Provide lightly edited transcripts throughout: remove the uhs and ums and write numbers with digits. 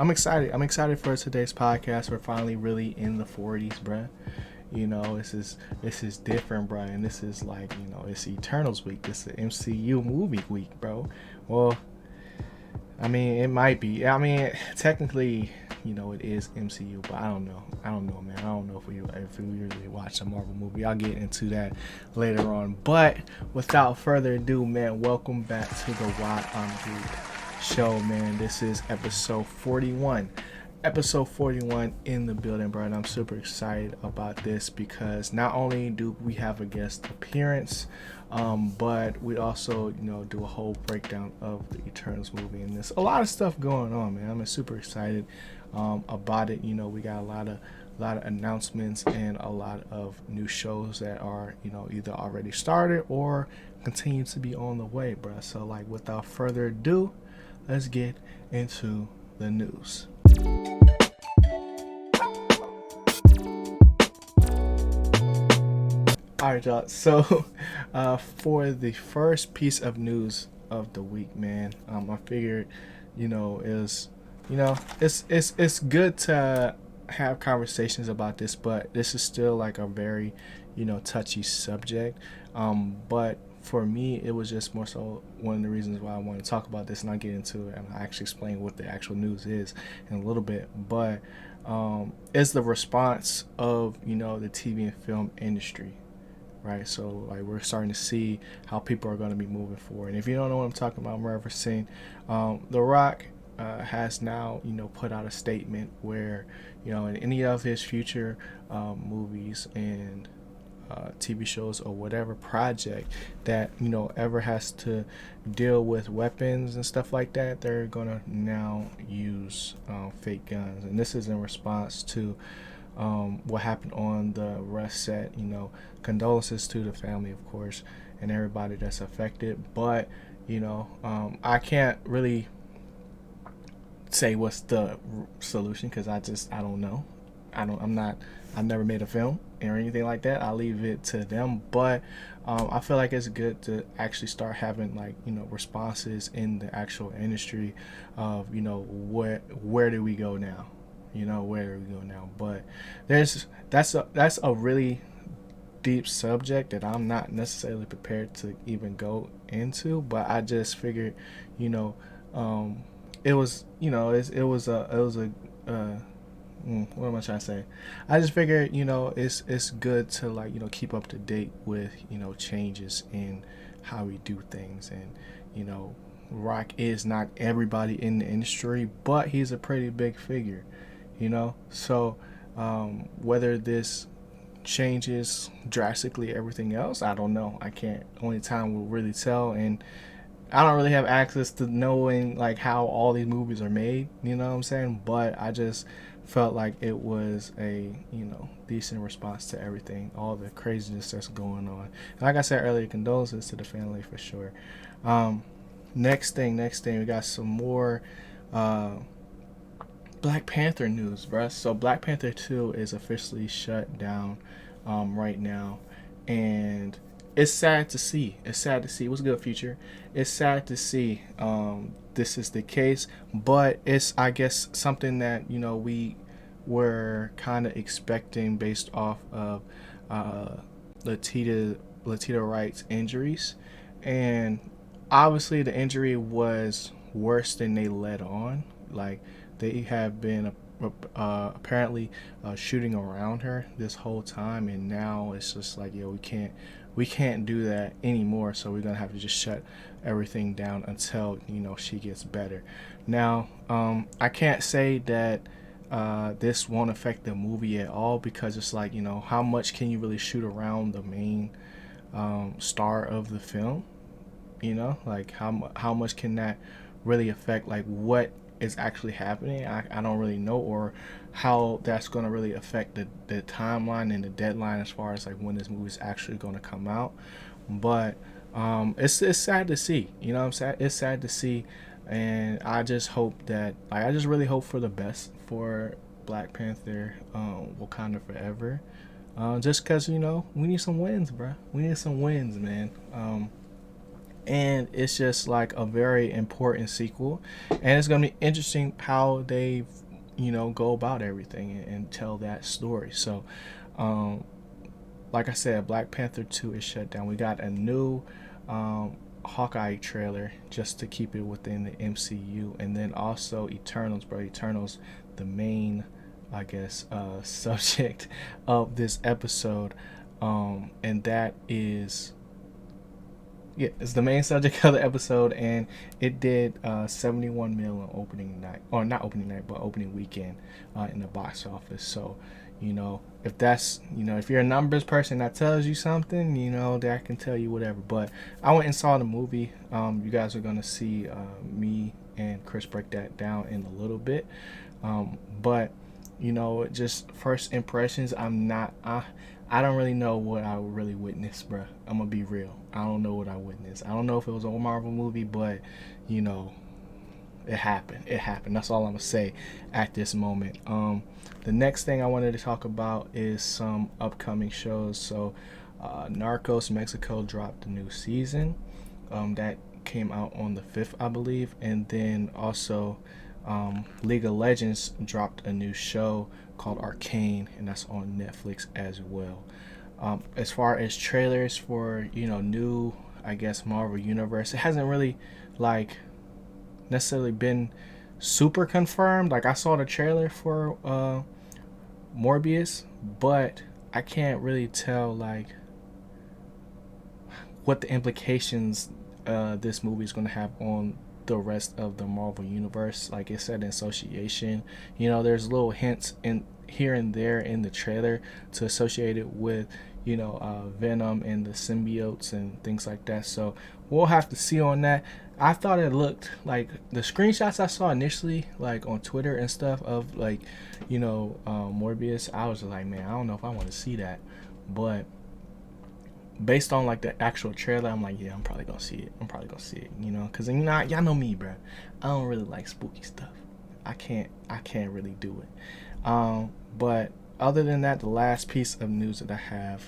I'm excited. I'm excited for today's podcast. We're finally really in the 40s, bruh. This is different, bro, and this is like it's Eternals week. This is MCU movie week, bro. Well, I mean, it might be. I mean, technically, it is MCU, but I don't know. I don't know, man. I don't know if we usually watch a Marvel movie. I'll get into that later on. But without further ado, man, welcome back to the Why I'm Geeked show, man. This is episode 41. Episode 41 in the building, bro, and I'm super excited about this because not only do we have a guest appearance, but we also do a whole breakdown of the Eternals movie, and there's a lot of stuff going on, man. I'm super excited about it. We got a lot of announcements and a lot of new shows that are either already started or continue to be on the way, bro. So like without further ado, let's get into the news. Alright, y'all. So, for the first piece of news of the week, man, I figured, it's good to have conversations about this, but this is still like a very, touchy subject. But for me, it was just more so one of the reasons why I want to talk about this, and I'll get into it and I'll actually explain what the actual news is in a little bit. But it's the response of the TV and film industry, right? So like we're starting to see how people are going to be moving forward. And if you don't know what I'm talking about, I'm referencing The Rock has now put out a statement where in any of his future movies and TV shows or whatever project that ever has to deal with weapons and stuff like that, they're gonna now use fake guns. And this is in response to what happened on the Rust set. Condolences to the family, of course, and everybody that's affected. But I can't really say what's the solution because I don't know. I've never made a film or anything like that. I leave it to them. But I feel like it's good to actually start having responses in the actual industry of where do we go now, where do we go now. But that's a really deep subject that I'm not necessarily prepared to even go into. But I just figured it was what am I trying to say? I just figured, it's good to keep up to date with, changes in how we do things. And, Rock is not everybody in the industry, but he's a pretty big figure, So, whether this changes drastically everything else, I don't know. I can't. Only time will really tell. And I don't really have access to knowing how all these movies are made, you know what I'm saying? But I just felt like it was a decent response to everything, all the craziness that's going on. And like I said earlier, condolences to the family for sure. Next thing, we got some more Black Panther news, bruh. So Black Panther 2 is officially shut down right now, and it's sad to see. What's good, future? It's sad to see this is the case, but it's, I guess, something that we were kind of expecting based off of Latita Wright's injuries, and obviously the injury was worse than they let on. Like they have been apparently shooting around her this whole time, and now it's just like, we can't do that anymore, so we're gonna have to just shut everything down until she gets better. Now I can't say that this won't affect the movie at all, because it's like, how much can you really shoot around the main star of the film? Like how much can that really affect what is actually happening? I don't really know, or how that's going to really affect the timeline and the deadline as far as when this movie is actually going to come out. But it's sad to see. I'm sad. It's sad to see, and I just hope that I just really hope for the best for Black Panther Wakanda Forever. Just because we need some wins, bruh. We need some wins, man. and it's just like a very important sequel, and it's gonna be interesting how they, go about everything and tell that story. So, um, like I said, Black Panther 2 is shut down. We got a new Hawkeye trailer just to keep it within the MCU, and then also Eternals, bro. Eternals, the main, I guess, subject of this episode, and that is, yeah, it's the main subject of the episode, and it did 71 mil on opening night, or not opening night, but opening weekend in the box office. So, if that's, if you're a numbers person, that tells you something, that can tell you whatever. But I went and saw the movie. You guys are gonna see me and Chris break that down in a little bit. But just first impressions, I don't really know what I really witnessed, bruh. I'm gonna be real. I don't know what I witnessed. I don't know if it was a Marvel movie, but you know, it happened. It happened. That's all I'm gonna say at this moment. The next thing I wanted to talk about is some upcoming shows. So, Narcos Mexico dropped a new season. That came out on the 5th, I believe, and then also League of Legends dropped a new show called Arcane, and that's on Netflix as well. As far as trailers for new, I guess, Marvel Universe, it hasn't really like necessarily been super confirmed. Like I saw the trailer for Morbius, but I can't really tell like what the implications this movie is going to have on the rest of the Marvel universe. Like it said in association, there's little hints in here and there in the trailer to associate it with Venom and the symbiotes and things like that. So we'll have to see on that. I thought it looked like the screenshots I saw initially, like on Twitter and stuff, of like Morbius. I was like, man, I don't know if I want to see that, but based on like the actual trailer, I'm like, yeah, I'm probably gonna see it. Because y'all know me, bro. I don't really like spooky stuff. I can't really do it. But other than that, the last piece of news that I have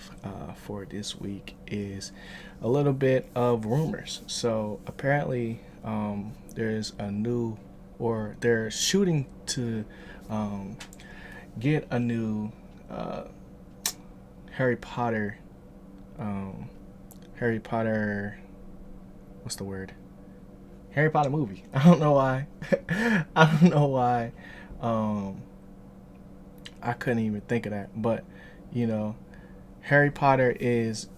for this week is a little bit of rumors. So apparently, there's a new, or they're shooting to get a new Harry Potter. What's the word? Harry Potter movie. I don't know why. I couldn't even think of that. But, Harry Potter is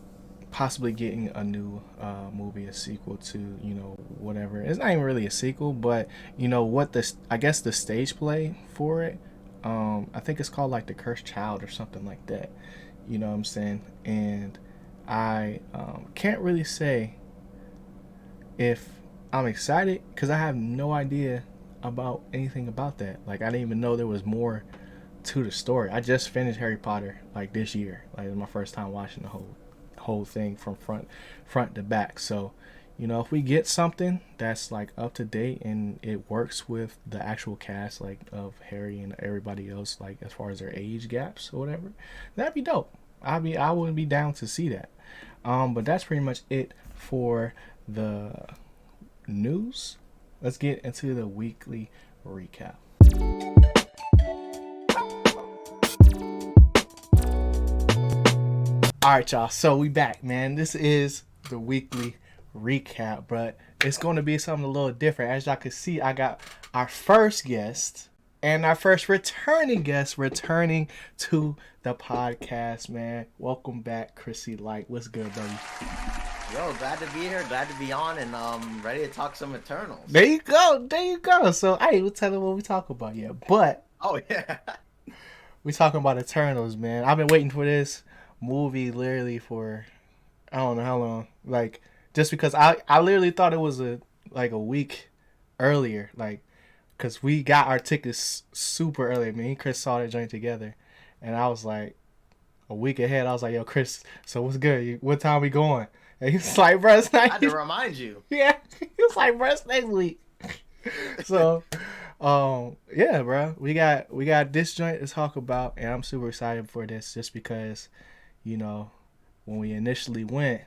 possibly getting a new movie, a sequel to, whatever. It's not even really a sequel, but, I guess the stage play for it, I think it's called like The Cursed Child or something like that. You know what I'm saying? And I can't really say if I'm excited because I have no idea about anything about that. Like I didn't even know there was more to the story. I just finished Harry Potter like this year. Like it was my first time watching the whole thing from front to back. So, if we get something that's like up to date and it works with the actual cast like of Harry and everybody else, like as far as their age gaps or whatever, that'd be dope. I would be down to see that. But that's pretty much it for the news. Let's get into the weekly recap. Alright, y'all, so we back, man. This is the weekly recap, but it's going to be something a little different. As y'all can see, I got our first guest and our first returning guest returning to the podcast, man. Welcome back, Chrissy Light. What's good, buddy? Yo, glad to be here, glad to be on, and ready to talk some Eternals. There you go. So I ain't even tell them what we talk about yet, but oh yeah, we talking about Eternals, man. I've been waiting for this movie literally for I don't know how long. Like just because I literally thought it was a week earlier, like because we got our tickets super early. Me and Chris saw that joint together, and I was like a week ahead. I was like, yo, Chris, so what's good? What time we going? And he was like, bro, it's not. I had to remind you. Yeah, he was like, bro, it's next week. So, yeah, bro, we got this joint to talk about, and I'm super excited for this just because, when we initially went,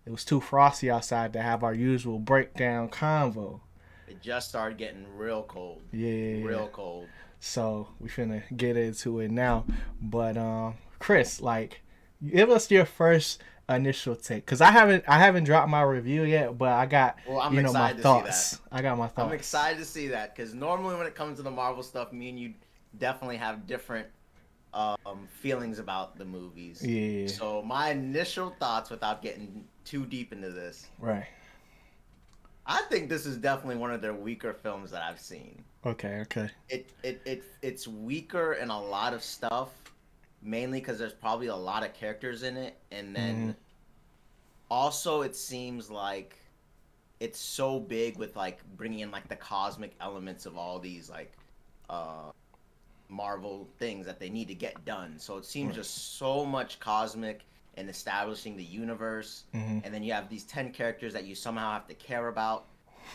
it was too frosty outside to have our usual breakdown convo. It just started getting real cold. Yeah. Real cold. So we finna get into it now. But Chris, like, give us your first initial take, cause I haven't dropped my review yet, but I got Well, I'm my excited to see that. thoughts. I got my I'm thoughts. excited to see that because normally when it comes to the Marvel stuff, me and you definitely have different feelings about the movies. Yeah. So my initial thoughts, without getting too deep into this, Right. I think this is definitely one of their weaker films that I've seen. Okay. Okay. It's weaker in a lot of stuff, mainly because there's probably a lot of characters in it, and then also it seems like it's so big with like bringing in like the cosmic elements of all these like uh Marvel things that they need to get done. So it seems Right. just so much cosmic and establishing the universe, Mm-hmm. and then you have these 10 characters that you somehow have to care about,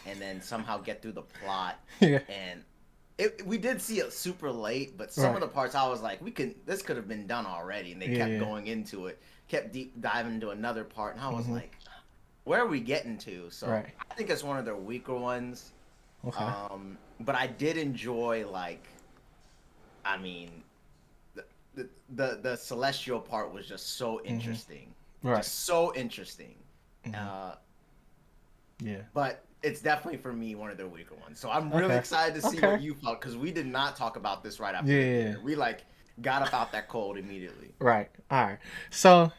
and then somehow get through the plot. Yeah. And we did see it super late, but some Right. of the parts I was like, this could have been done already, and they kept Yeah. going into it, kept deep diving into another part, and I was Mm-hmm. like, where are we getting to? So Right. I think it's one of their weaker ones. Okay. But I did enjoy, like, I mean, the celestial part was just so interesting, Right. just so interesting. Mhm. Yeah. But it's definitely for me one of their weaker ones. So I'm really Okay. excited to see Okay. what you felt, because we did not talk about this right after Yeah. the theater. We like got up out that cold immediately. Right. All right. So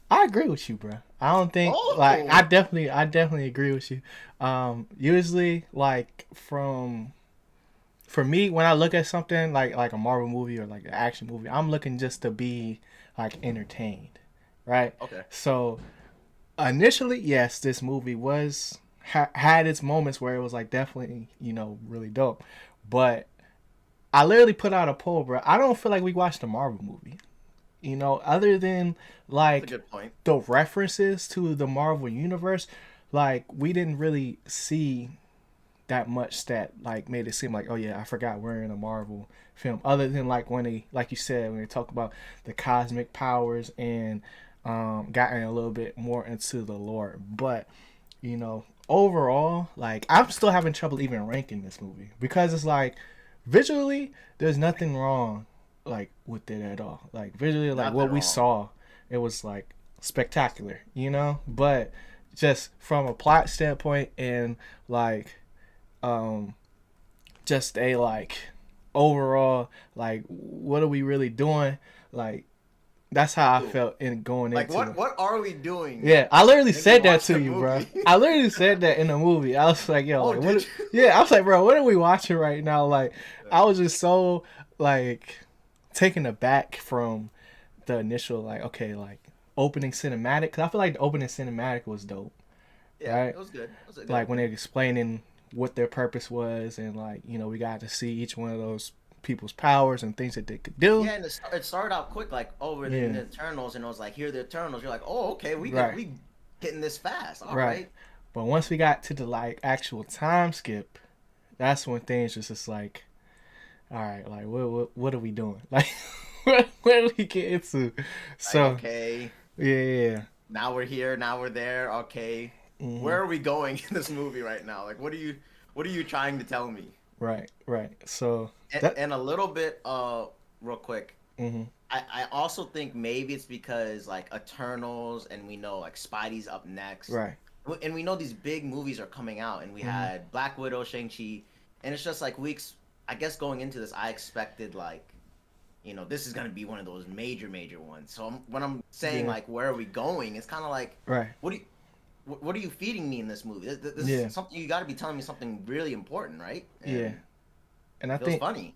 I agree with you, bro. I don't think Oh, like I definitely agree with you. Usually like for me when I look at something like a Marvel movie or like an action movie, I'm looking just to be like entertained, right? okay. So initially, yes, this movie was had its moments where it was like definitely really dope, but I literally put out a poll, bro. I don't feel like we watched a Marvel movie. Other than That's a like good point. the references to the Marvel universe, like we didn't really see that much that like made it seem like, oh yeah, I forgot we're in a Marvel film. Other than like when they, like you said, when they talk about the cosmic powers and gotten a little bit more into the lore. But overall, like I'm still having trouble even ranking this movie because it's like visually, there's nothing wrong like with it at all. Like visually, like Nothing what we wrong. saw, it was like spectacular, But just from a plot standpoint and like just a like overall like what are we really doing? Like that's how I felt in going Like into it. what are we doing? Yeah, I literally When we said that watch to the you, bro. movie? I literally said that in the movie. I was like, yo, Oh, like, did what? you? Yeah, I was like, bro, what are we watching right now? Like, I was just so like taken aback from the initial like, okay, like opening cinematic. Cause I feel like the opening cinematic was dope, Yeah, right? it was good. It was a good Like when opening. they're explaining what their purpose was, and like we got to see each one of those people's powers and things that they could do. Yeah, and it started out quick, like, oh, we're in Yeah. the Eternals, and it was like, here are the Eternals. You're like, oh, okay, Right. we hitting this fast. All Right. right. But once we got to the like actual time skip, that's when things just like, all right, like what are we doing? Like, where do we get into? Like, So okay, yeah, now we're here, now we're there. Okay, where are we going in this movie right now? Like, what are you trying to tell me? right. So And, that and a little bit, real quick. hmm I also think maybe it's because like Eternals, and we know like Spidey's up next, right, and we know these big movies are coming out, and we had Black Widow, Shang-Chi, and it's just like weeks. I guess going into this, I expected like, this is gonna be one of those major ones. So when I'm saying Yeah. like, where are we going? It's kind of like, right, what are you feeding me in this movie? This Yeah. is something you got to be telling me something really important, right? yeah. And I It feels think funny.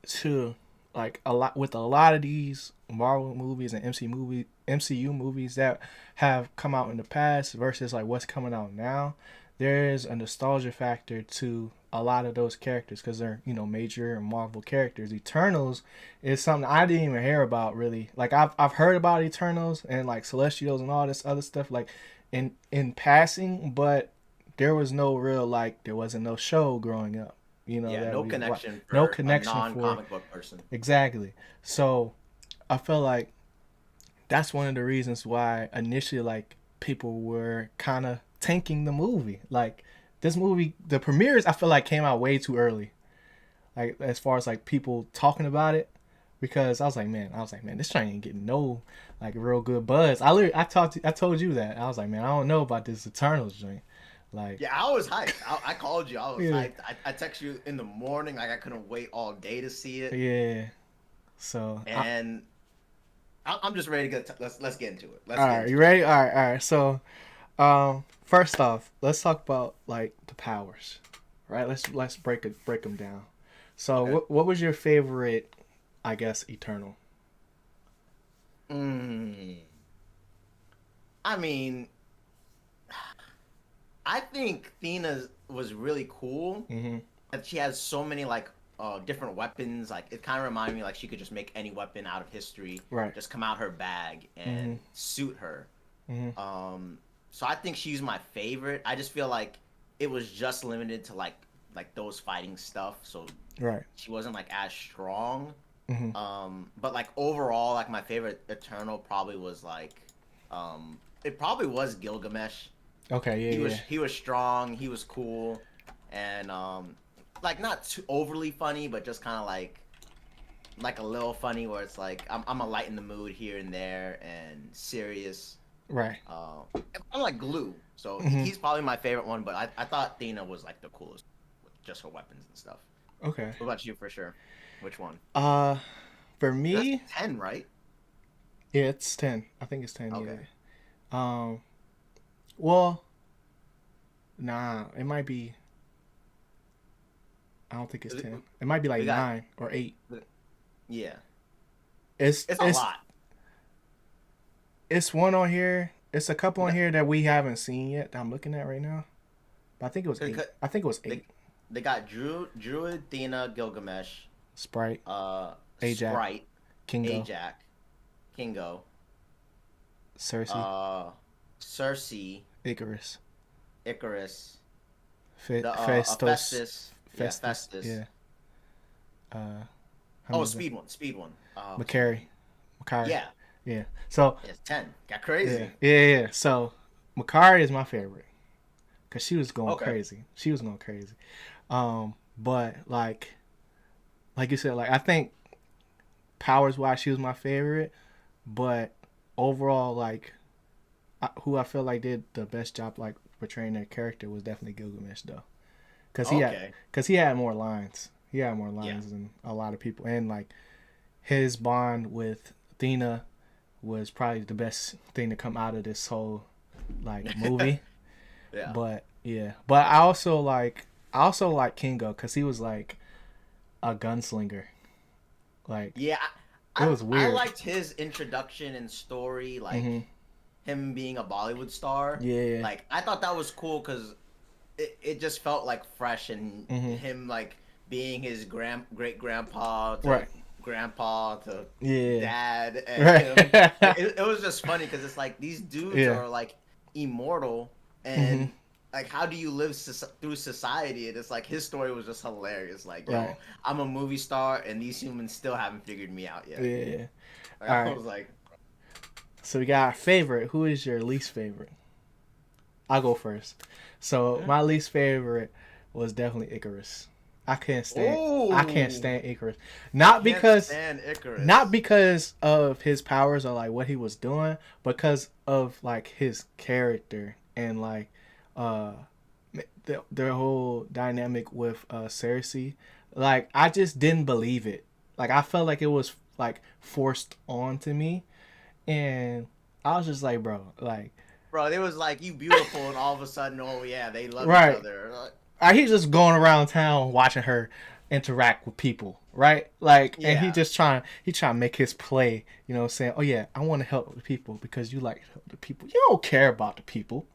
too, like a lot of these Marvel movies and MCU movies that have come out in the past versus like what's coming out now, there is a nostalgia factor to a lot of those characters because they're major Marvel characters. Eternals is something I didn't even hear about really. Like I've heard about Eternals and like Celestials and all this other stuff like in passing, but there was no real like there wasn't no show growing up. Yeah, That no we connection for no a connection for non-comic book person. exactly. So I feel like that's one of the reasons why initially like people were kind of tanking the movie. Like this movie, the premieres, I feel like came out way too early. Like as far as like people talking about it, because I was like, man, this train ain't getting no like real good buzz. I told you that. I was like, man, I don't know about this Eternals joint. Like, Yeah, I was hyped. I called you. I was yeah, hyped. I texted you in the morning, like I couldn't wait all day to see it. yeah. So, And I'm just ready to get. Let's get into it. Let's all get right, you into it. ready? All right. So, first off, let's talk about like the powers, right? Let's break them down. So, Okay. what was your favorite? I guess Eternal. Mm, I mean, I think Thena's was really cool. Mm-hmm. That she has so many like different weapons. Like it kind of reminded me like she could just make any weapon out of history, Right. just come out her bag Mm-hmm. and suit her. Mm-hmm. So I think she's my favorite. I just feel like it was just limited to like those fighting stuff, so Right. she wasn't like as strong. Mm-hmm. But like overall, like my favorite Eternal probably was like, it probably was Gilgamesh. Okay. He Yeah. was Yeah. he was strong. He was cool, and like not too overly funny, but just kind of like a little funny where it's like I'm a lighten the mood here and there and serious. Right. I'm like glue, so Mm-hmm. he's probably my favorite one. But I thought Thena was like the coolest, with just her weapons and stuff. Okay. What about you for sure? Which one? Uh, for That's me, 10, right? yeah, it's 10. I think it's 10. Okay. Yeah. Well, nah, it might be. I don't think it's 10. It might be like We got 9 or 8. yeah. It's It's a lot. it's one on here. It's a couple We on got, here that we haven't seen yet that I'm looking at right now. But I think it was 8. Because I think it was 8. they, they got Druid, Thena, Gilgamesh, Sprite, Ajax, Sprite, Kingo, Ajax, Kingo, Cersei, Cersei, Icarus, Icarus, Fe- the Festus, Festus, yeah, Festus. yeah. Uh, how Oh, many is that? Speed one. Makari, Yeah, yeah. So it's 10. Got yeah, crazy. yeah. So Makari is my favorite because she was going Okay. crazy. She was going crazy. But like you said, like I think powers wise, she was my favorite. But overall, like who I feel like did the best job, like portraying their character, was definitely Gilgamesh though, Okay. because he had more lines. He had more Yeah. lines than a lot of people, and like his bond with Athena was probably the best thing to come out of this whole like movie. Yeah. But yeah, but I also like Kingo because he was like a gunslinger. Like Yeah. it was I weird. liked his introduction and story, like Hmm. him being a Bollywood star. Yeah. Like I thought that was cool because it just felt like fresh and Hmm. him like being his great grandpa to Right. grandpa to Yeah. dad and him. Right. It was just funny because it's like these dudes Yeah. are like immortal Hmm. and like how do you live through society, and it's like his story was just hilarious, like yo, Right. I'm a movie star and these humans still haven't figured me out yet. Yeah. Like, All I right. was like, So we got our favorite. Who is your least favorite? I'll go first. So yeah. my least favorite was definitely Icarus. I can't Ooh, stand Icarus. I Not can't because stand Icarus. not because of his powers or like what he was doing, because of like his character and like uh their whole dynamic with Cersei. Like I just didn't believe it. Like I felt like it was like forced onto me, and I was just like, bro, like Bro, it was like you beautiful, and all of a sudden, oh yeah, they love each right. other. Like, He's just going around town watching her interact with people, right? Like, and yeah, he trying to make his play, you know, saying, "Oh yeah, I want to help the people because you like to help the people. You don't care about the people,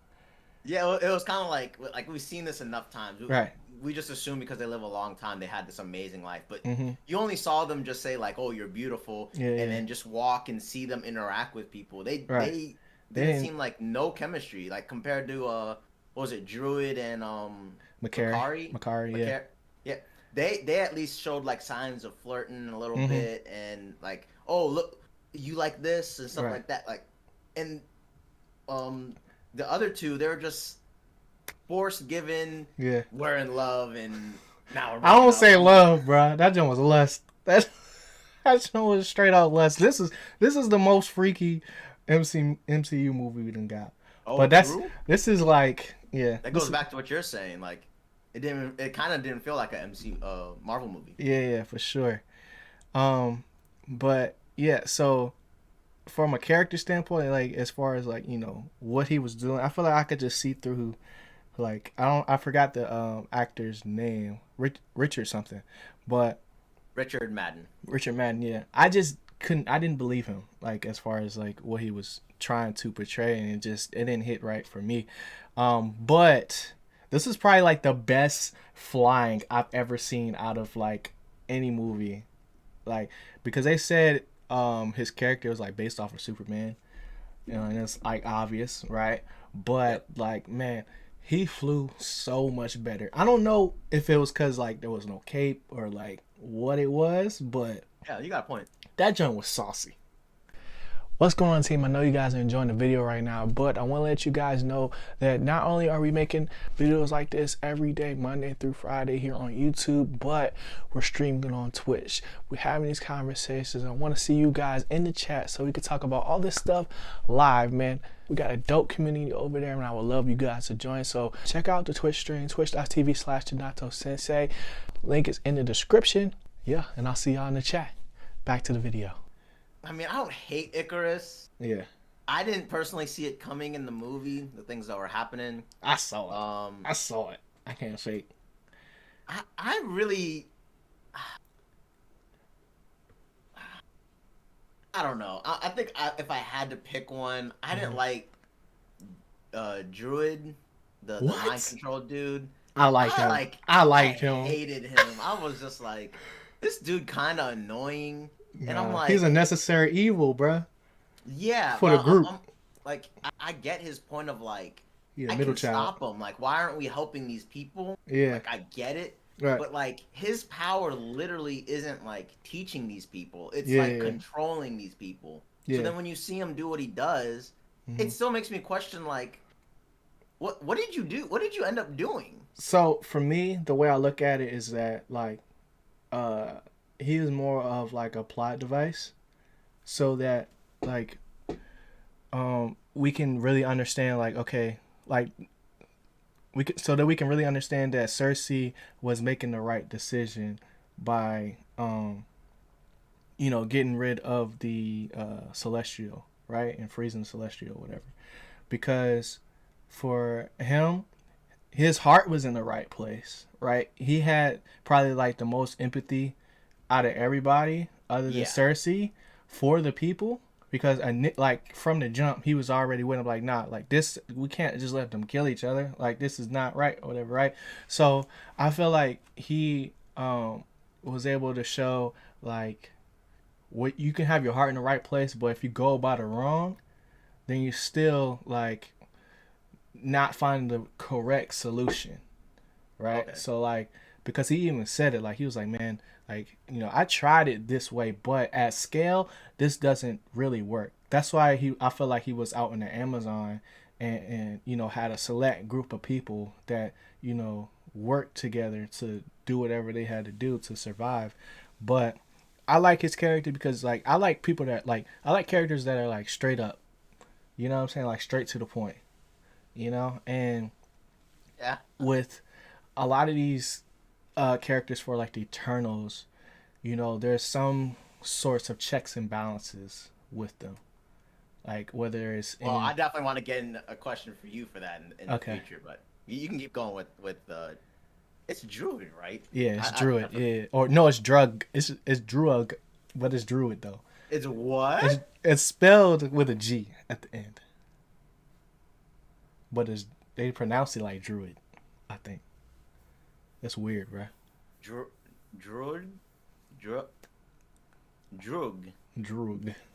yeah. It was kind of like we've seen this enough times. right?" We just assume because they live a long time, they had this amazing life. But Mm-hmm. you only saw them just say like, "Oh, you're beautiful," Yeah, and yeah. then just walk and see them interact with people. Right. They They didn't didn't seem like no chemistry, like compared to what was it, Druid and Makari, yeah, Macari. Yeah, they at least showed like signs of flirting a little Mm-hmm. bit and like, oh look, you like this and stuff right. like that. Like, and the other two, they're just force given. Yeah. We're in love, and now we're I breaking don't up. say love, bro. That joint was lust. That joint was straight out lust. This is the most freaky MCU movie we done got. Oh, But true. this is like, yeah. That This goes is back to what you're saying. Like, it kind of didn't feel like a MC Marvel movie. yeah, for sure. Um but yeah, so from a character standpoint, like as far as like, what he was doing, I feel like I could just see through. Like I forgot the actor's name, Richard something, but Richard Madden. Richard Madden. Yeah, I didn't believe him. Like as far as like what he was trying to portray, and it didn't hit right for me. But this is probably like the best flying I've ever seen out of like any movie, like because they said his character was like based off of Superman, and it's like obvious, right? But Yep. like man, he flew so much better. I don't know if it was because like there was no cape or like what it was, but Yeah, you got a point. that joint was saucy. What's going on, team? I know you guys are enjoying the video right now, but I want to let you guys know that not only are we making videos like this every day, Monday through Friday here on YouTube, but we're streaming on Twitch. We're having these conversations. I want to see you guys in the chat so we can talk about all this stuff live, man. We got a dope community over there, and I would love you guys to join. So check out the Twitch stream, twitch.tv/Ginato Sensei. Link is in the description. Yeah, and I'll see y'all in the chat. Back to the video. I mean, I don't hate Icarus. Yeah. I didn't personally see it coming in the movie, the things that were happening. I saw it. I saw it. I can't fake. I really, I don't know. I think if I had to pick one, I didn't like Druid, the What? mind control dude. I liked him. I liked him. Hated him. I was just like, this dude kind of annoying. And I'm like, he's a necessary evil, bruh. yeah, for the but group. Like, I get his point of like, He's a I middle can child. stop him. Like, why aren't we helping these people? Yeah. Like, I get it. Right. But like, his power literally isn't like teaching these people. It's Yeah, like yeah. controlling these people. Yeah. So then when you see him do what he does, it still makes me question like, what did you do? What did you end up doing? So for me, the way I look at it is that like, he is more of like a plot device, so that like, we can really understand like okay, like so that we can really understand that Cersei was making the right decision by getting rid of the Celestial, right, and freezing the Celestial, whatever, because for him, his heart was in the right place, right? He had probably like the most empathy out of everybody other than Cersei for the people, because like from the jump he was already with him like, nah, like this, we can't just let them kill each other, like this is not right or whatever, right? So I feel like he was able to show like what you can have your heart in the right place, but if you go about it wrong, then you still like not finding the correct solution, right? Okay. So like, because he even said it, like he was like, man, like I tried it this way, but at scale this doesn't really work. That's why I feel like he was out in the Amazon and had a select group of people that worked together to do whatever they had to do to survive. But I like his character because like I like people that like, I like characters that are like straight up, you know what I'm saying, like straight to the point, and Yeah. with a lot of these characters for like the Eternals, there's some sorts of checks and balances with them, like whether it's Well, I definitely want to get in a question for you for that in Okay. the future, but you can keep going with it's Druid, right? yeah, it's Druid, yeah, or no, it's drug, it's Drug, but it's Druid though. It's what? It's spelled with a G at the end, but they pronounce it like Druid, I think. That's weird, right? Drug. Drug,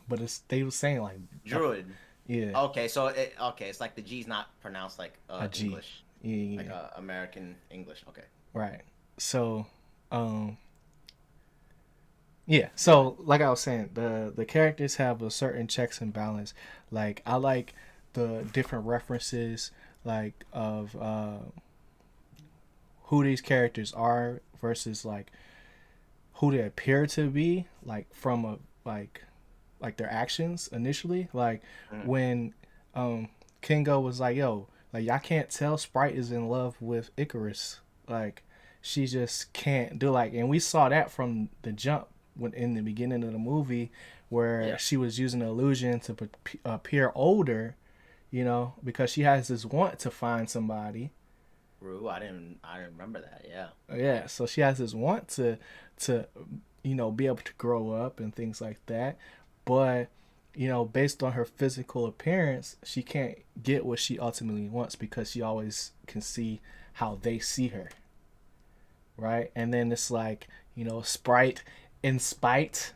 but they was saying like Druid. Yeah. Okay, so it's like the G's not pronounced like A G. English, Yeah. like American English. Okay. Right. So, yeah. So, like I was saying, the characters have a certain checks and balance. Like I like the different references like of who these characters are versus like who they appear to be, like from a like their actions initially. Like Mm. when Kingo was like, "Yo, like y'all can't tell Sprite is in love with Icarus. Like she just can't do like." And we saw that from the jump when in the beginning of the movie, where Yeah. she was using the illusion to appear older, you know, because she has this want to find somebody. Rue, I didn't remember that. Yeah. Yeah, so she has this want to you know be able to grow up and things like that, but you know based on her physical appearance, she can't get what she ultimately wants because she always can see how they see her, right? And then it's like you know Sprite, in spite,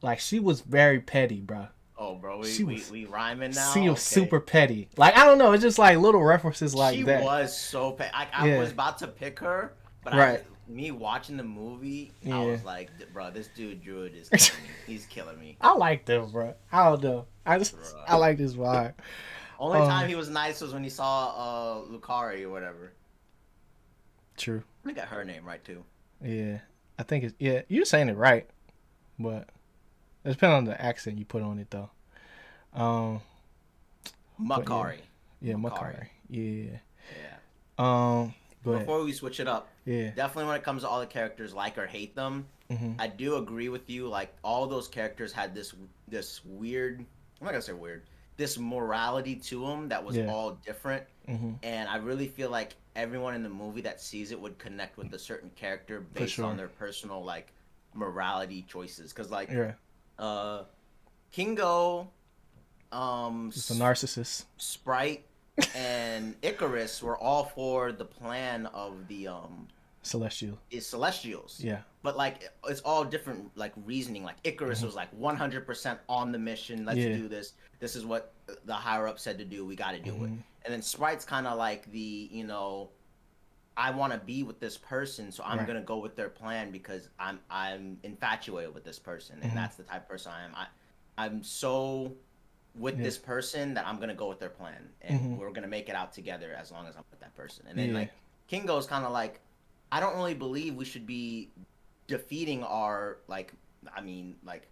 like she was very petty, bro. Oh, bro, She was we rhyming she now. was Okay. super petty. Like I don't know, it's just like little references She like that. was so I Yeah, was about to pick her, but right. me watching the movie, I Yeah. was like, bro, this dude Druid is killing me. He's killing me, I like them, bro. I don't know. I bro. like this vibe. Only time he was nice was when he saw Lucari or whatever. True. I got her name right too. Yeah. I think it's yeah. You're saying it right, but it depends on the accent you put on it though. Um. But yeah. Makari. Yeah. Makari. Makari. Yeah. Yeah. But Before we switch it up, yeah. definitely when it comes to all the characters, like or hate them, Mhm. I do agree with you. Like all those characters had this weird. I'm not gonna say weird. This morality to them that was Yeah. all different, Mhm. and I really feel like everyone in the movie that sees it would connect with a certain character For based on sure. their personal like morality choices. Cause like Yeah. uh Kingo, It's a narcissist. Sprite, and Icarus were all for the plan of the Celestial. is Celestials. Yeah. But like it's all different like reasoning. Like Icarus Mhm. was like 100% on the mission. Let's Yeah. do this. This is what the higher up said to do. We got to do it. Mhm. And then Sprite's kind of like the, I want to be with this person, so I'm Right. going to go with their plan because I'm infatuated with this person and Mhm. that's the type of person I am. I'm so with Yeah. this person that I'm going to go with their plan and Mhm. we're going to make it out together as long as I'm with that person. And then Yeah. like Kingo's kind of like I don't really believe we should be defeating our I mean like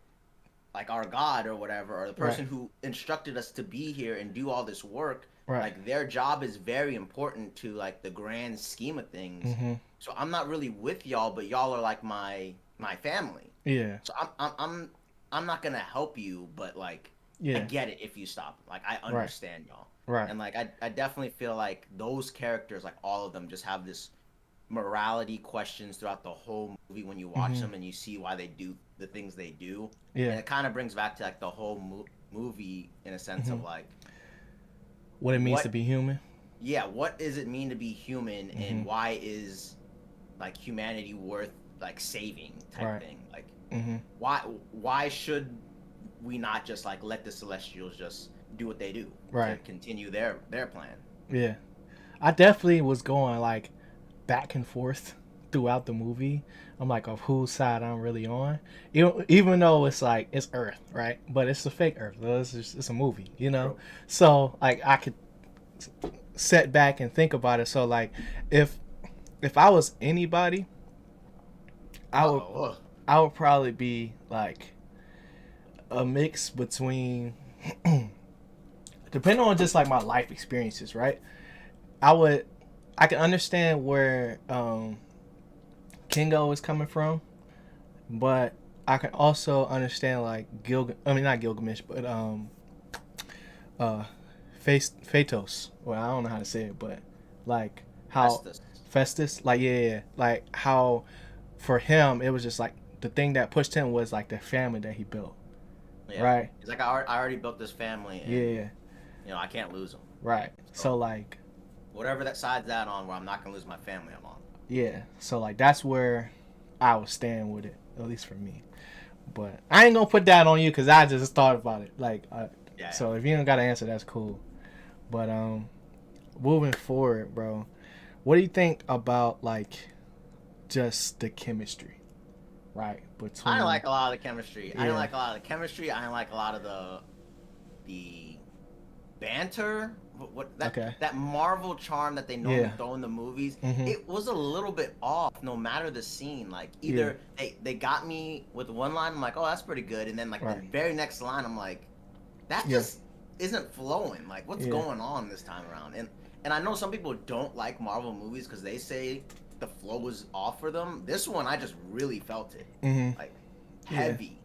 our god or whatever or the Right. person who instructed us to be here and do all this work. Right. Like their job is very important to like the grand scheme of things. Mhm. So I'm not really with y'all, but y'all are like my family. Yeah. So I'm not gonna help you, but like I Yeah. get it if you stop. Like I Right. understand y'all. Right. And like I definitely feel like those characters, like all of them, just have this morality questions throughout the whole movie when you watch Mhm. them and you see why they do the things they do. Yeah. And it kind of brings back to like the whole movie in a sense of Mhm. like What it means to what be human. yeah, what does it mean to be human and Mhm. why is like humanity worth like saving type Right. thing? Like Mhm. why should we not just like let the celestials just do what they do to Right. continue their plan? Yeah. I definitely was going like back and forth throughout the movie. I'm like of whose side I'm really on. Even though it's like it's Earth, right? But it's a fake Earth. So it's a movie, you know. True. So like I could sit back and think about it. So like if if I was anybody, I would Uh-oh. I would probably be like a mix between depending on just like my life experiences, right? I would I can understand where Kingo is coming from, but I can also understand like I mean not Gilgamesh, but uh Phaetos. Well, I don't know how to say it, but like how Festus. Festus, like yeah, like how for him it was just like the thing that pushed him was like the family that he built, Yeah. right? He's like, I already built this family, and Yeah, I can't lose them. right. So So like whatever that side's that on, where I'm not gonna lose my family, I'm on. yeah, so like that's where I was staying with it, at least for me. But I ain't gonna put that on you because I just thought about it. Like, Yeah. so if you don't got to answer, that's cool. But moving forward, bro, what do you think about like just the chemistry, right? I didn't Between like a lot of the chemistry. I didn't yeah, like a lot of the chemistry. I didn't like a lot of the banter, Okay. that Marvel charm that they normally throw in the movies, it was a little bit off. No matter the scene, like either they got me with one line, I'm like, oh, that's pretty good, and then like the very next line, I'm like, that just isn't flowing. Like, what's going on this time around? And I know some people don't like Marvel movies because they say the flow was off for them. This one, I just really felt it, like heavy,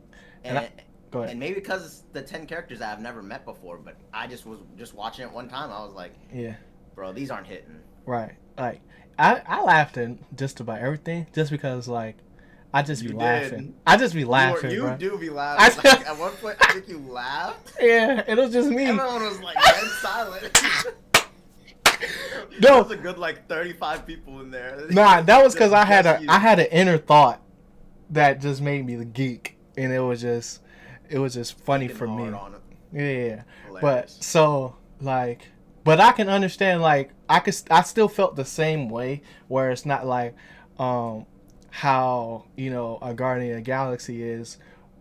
and maybe because it's the 10 characters I've never met before, but I just was watching it one time. I was like, bro, these aren't hitting. Right. Like, I laughed at just about everything just because, like, I just be laughing. I just be laughing, You bro. do be laughing. Like, at one point, I think you laughed. Yeah, it was just me. Everyone was like dead silent. No, there was a good like 35 people in there. Nah, that was because I had an inner thought that just made me the geek, and it was just funny for me. Yeah, hilarious. But so like, but I can understand, like, I still felt the same way, where it's not like how, you know, a Guardian of the Galaxy is,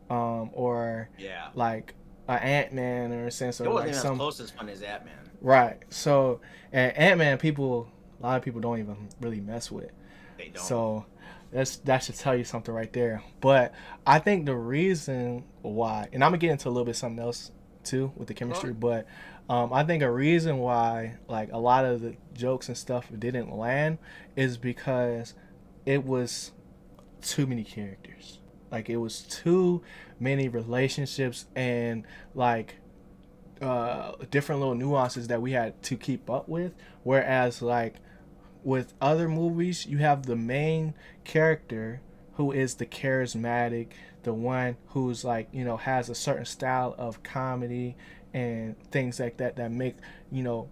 or like an Ant-Man, or a sense of it wasn't like even as close as fun as Ant-Man. Right. So, and Ant-Man, a lot of people don't even really mess with. They don't. So that should tell you something right there. But I think the reason why, and I'm gonna get into a little bit something else too with the chemistry, but I think a reason why like a lot of the jokes and stuff didn't land is because it was too many characters. Like, it was too many relationships and like different little nuances that we had to keep up with. Whereas like with other movies, you have the main character who is the charismatic, the one who's like, you know, has a certain style of comedy and things like that that make, you know,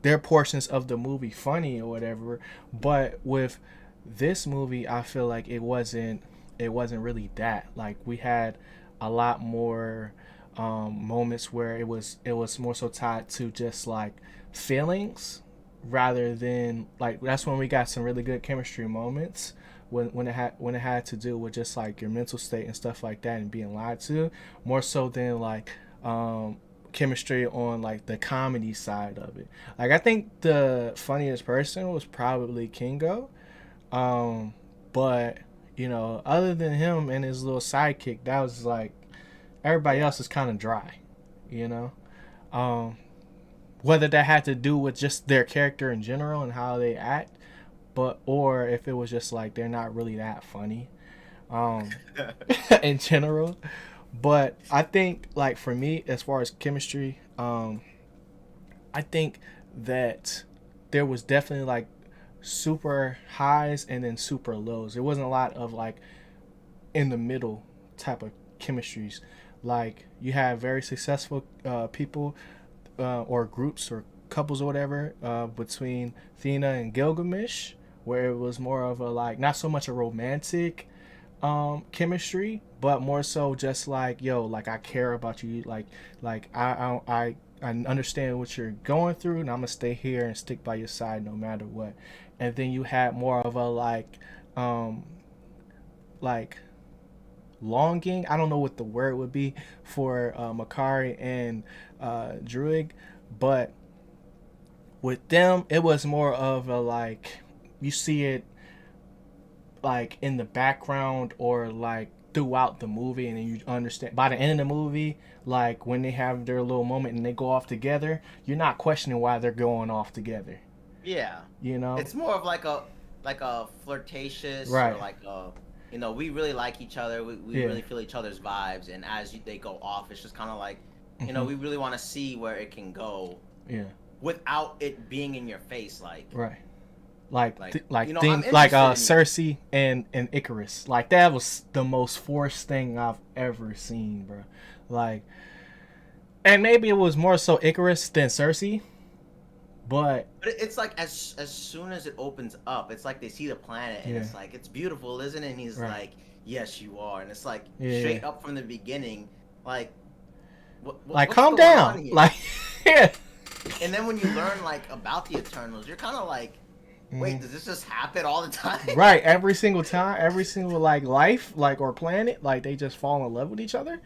their portions of the movie funny or whatever. But with this movie, I feel like it wasn't really that. Like, we had a lot more moments where it was more so tied to just like feelings rather than like, that's when we got some really good chemistry moments when it had to do with just like your mental state and stuff like that and being lied to, more so than like chemistry on like the comedy side of it. Like, I think the funniest person was probably Kingo, but you know, other than him and his little sidekick, that was like, everybody else is kind of dry, you know. Whether that had to do with just their character in general and how they act, or if it was just like they're not really that funny, in general. But I think, like, for me, as far as chemistry, I think that there was definitely like super highs and then super lows. There wasn't a lot of like in the middle type of chemistries. Like, you have very successful people or groups or couples or whatever between Thena and Gilgamesh, where it was more of a like, not so much a romantic chemistry, but more so just like, yo, like, I care about you, like I understand what you're going through, and I'm gonna stay here and stick by your side no matter what. And then you had more of a like longing, I don't know what the word would be for Makari and Druig, but with them it was more of a like, you see it like in the background or like throughout the movie, and then you understand by the end of the movie, like when they have their little moment and they go off together, you're not questioning why they're going off together. Yeah, you know, it's more of like a flirtatious, or like a, you know, we really like each other, we really feel each other's vibes, and as they go off, it's just kind of like, you know, we really want to see where it can go, without it being in your face, like you know, Cersei and Icarus. Like, that was the most forced thing I've ever seen, bro. Like, and maybe it was more so Icarus than Cersei, but it's like as soon as it opens up, it's like they see the planet and it's like, it's beautiful, isn't it? And he's like, yes, you are. And it's like straight up from the beginning, like, like, calm down, like, And then when you learn like about the Eternals, you're kind of like, wait, does this just happen all the time? Right, every single time, every single like life, like, or planet, like, they just fall in love with each other,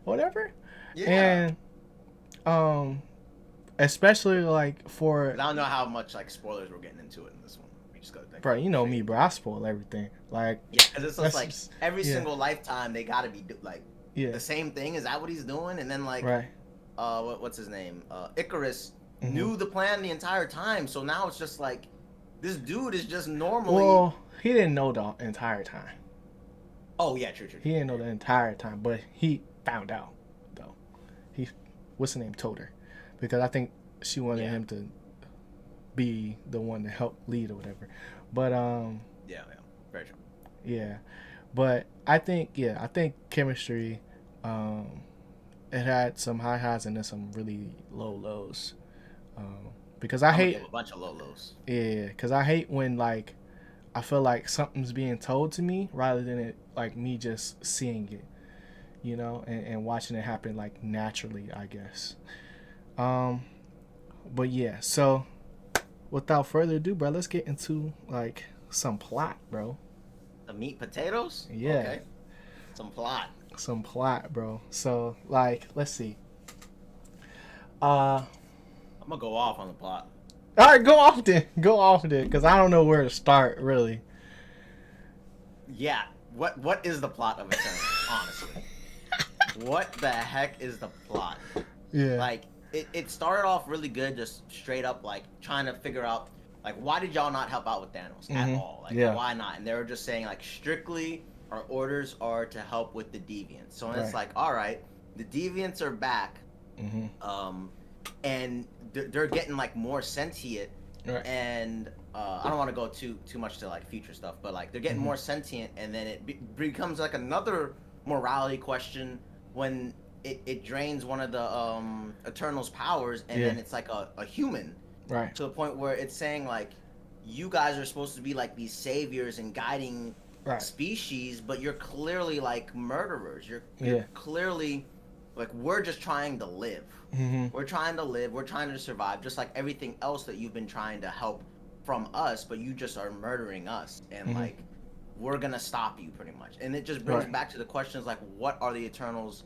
whatever. Yeah. And especially like 'Cause for, I don't know how much like spoilers we're getting into it in this one. We just gotta think bro, you know straight. me, bro. I spoil everything. Like, Yeah, because it's just that's like just, every yeah, single lifetime they gotta be like yeah, the same thing. Is that what he's doing? And then like right. what's his name? Icarus Hmm. knew the plan the entire time. So now it's just like this dude is just normally. Well, he didn't know the entire time. Oh yeah, true, true, He true. didn't know Yeah. the entire time, but he found out though. He, what's the name, told her, because I think she wanted Yeah. him to be the one to help lead or whatever. But Yeah, yeah, very true. yeah. But I think chemistry, um, it had some high highs and then some really low lows. Because I I'm gonna hate, give a bunch of Lolos. yeah, because I hate when like I feel like something's being told to me rather than it like me just seeing it, and watching it happen like naturally, I guess. Um, but yeah, so without further ado, bro, let's get into like some plot, bro. The meat potatoes? Yeah, Okay. Some plot. some plot, bro. So like, let's see. Uh, I'm gonna go off on the plot. all right, go off then, because I don't know where to start really. Yeah. What is the plot of Eternals? Honestly. What the heck is the plot? Yeah. Like it started off really good, just straight up like trying to figure out like why did y'all not help out with Thanos at Mhm. all? Like Yeah. why not? And they were just saying like strictly our orders are to help with the deviants. So it's Right. like, all right, the deviants are back, Mhm. and they're getting like more sentient, Right. and I don't want to go too much to like future stuff, but like they're getting more sentient, and then it becomes like another morality question when it drains one of the Eternals' powers, and Yeah. then it's like a human Right. to the point where it's saying like you guys are supposed to be like these saviors and guiding Right. species, but you're clearly like murderers. You're Yeah. clearly like we're just trying to live. Mhm. We're trying to live. We're trying to survive, just like everything else that you've been trying to help from us, but you just are murdering us, and like we're gonna stop you pretty much. And it just brings Right. back to the questions like, what are the Eternals'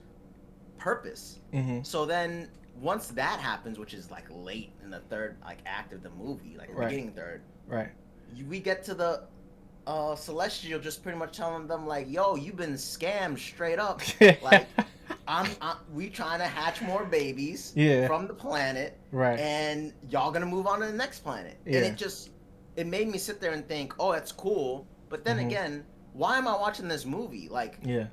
purpose? Mhm. So then once that happens, which is like late in the third like act of the movie, like Right. beginning third, Right. we get to the Celestial just pretty much telling them like, "Yo, you've been scammed straight up. Like, we trying to hatch more babies Yeah. from the planet, Right. and y'all gonna move on to the next planet." And Yeah. it made me sit there and think, "Oh, that's cool." But then again, why am I watching this movie? Like, Yeah.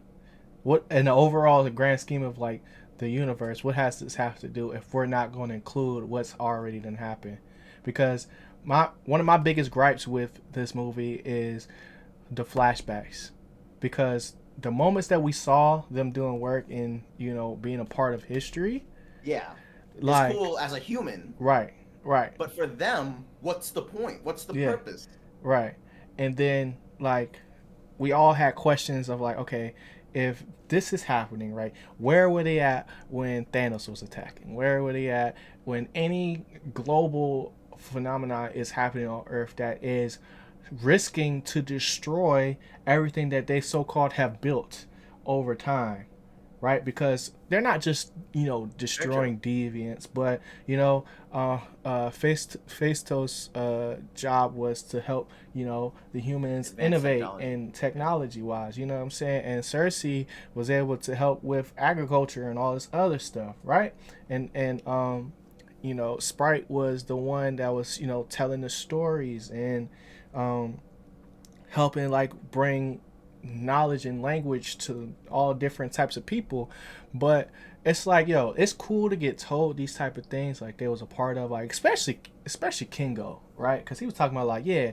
What in the overall the grand scheme of like the universe, what has this have to do if we're not going to include what's already done happened? Because one of my biggest gripes with this movie is the flashbacks, because the moments that we saw them doing work and being a part of history, yeah, like, it's cool as a human, right, right, but for them, what's the point? What's the yeah, purpose? right, and then like we all had questions of like, okay, if this is happening, right, where were they at when Thanos was attacking? Where were they at when any global phenomenon is happening on Earth that is risking to destroy everything that they so-called have built over time, right? Because they're not just Very true. destroying deviants, but Facetos job was to help the humans Advanced innovate technology. in technology wise. You know what I'm saying? And Cersei was able to help with agriculture and all this other stuff, right? And Sprite was the one that was telling the stories and helping like bring knowledge and language to all different types of people. But it's like, yo, it's cool to get told these type of things like they was a part of, like, especially Kingo, right? Because he was talking about like, yeah,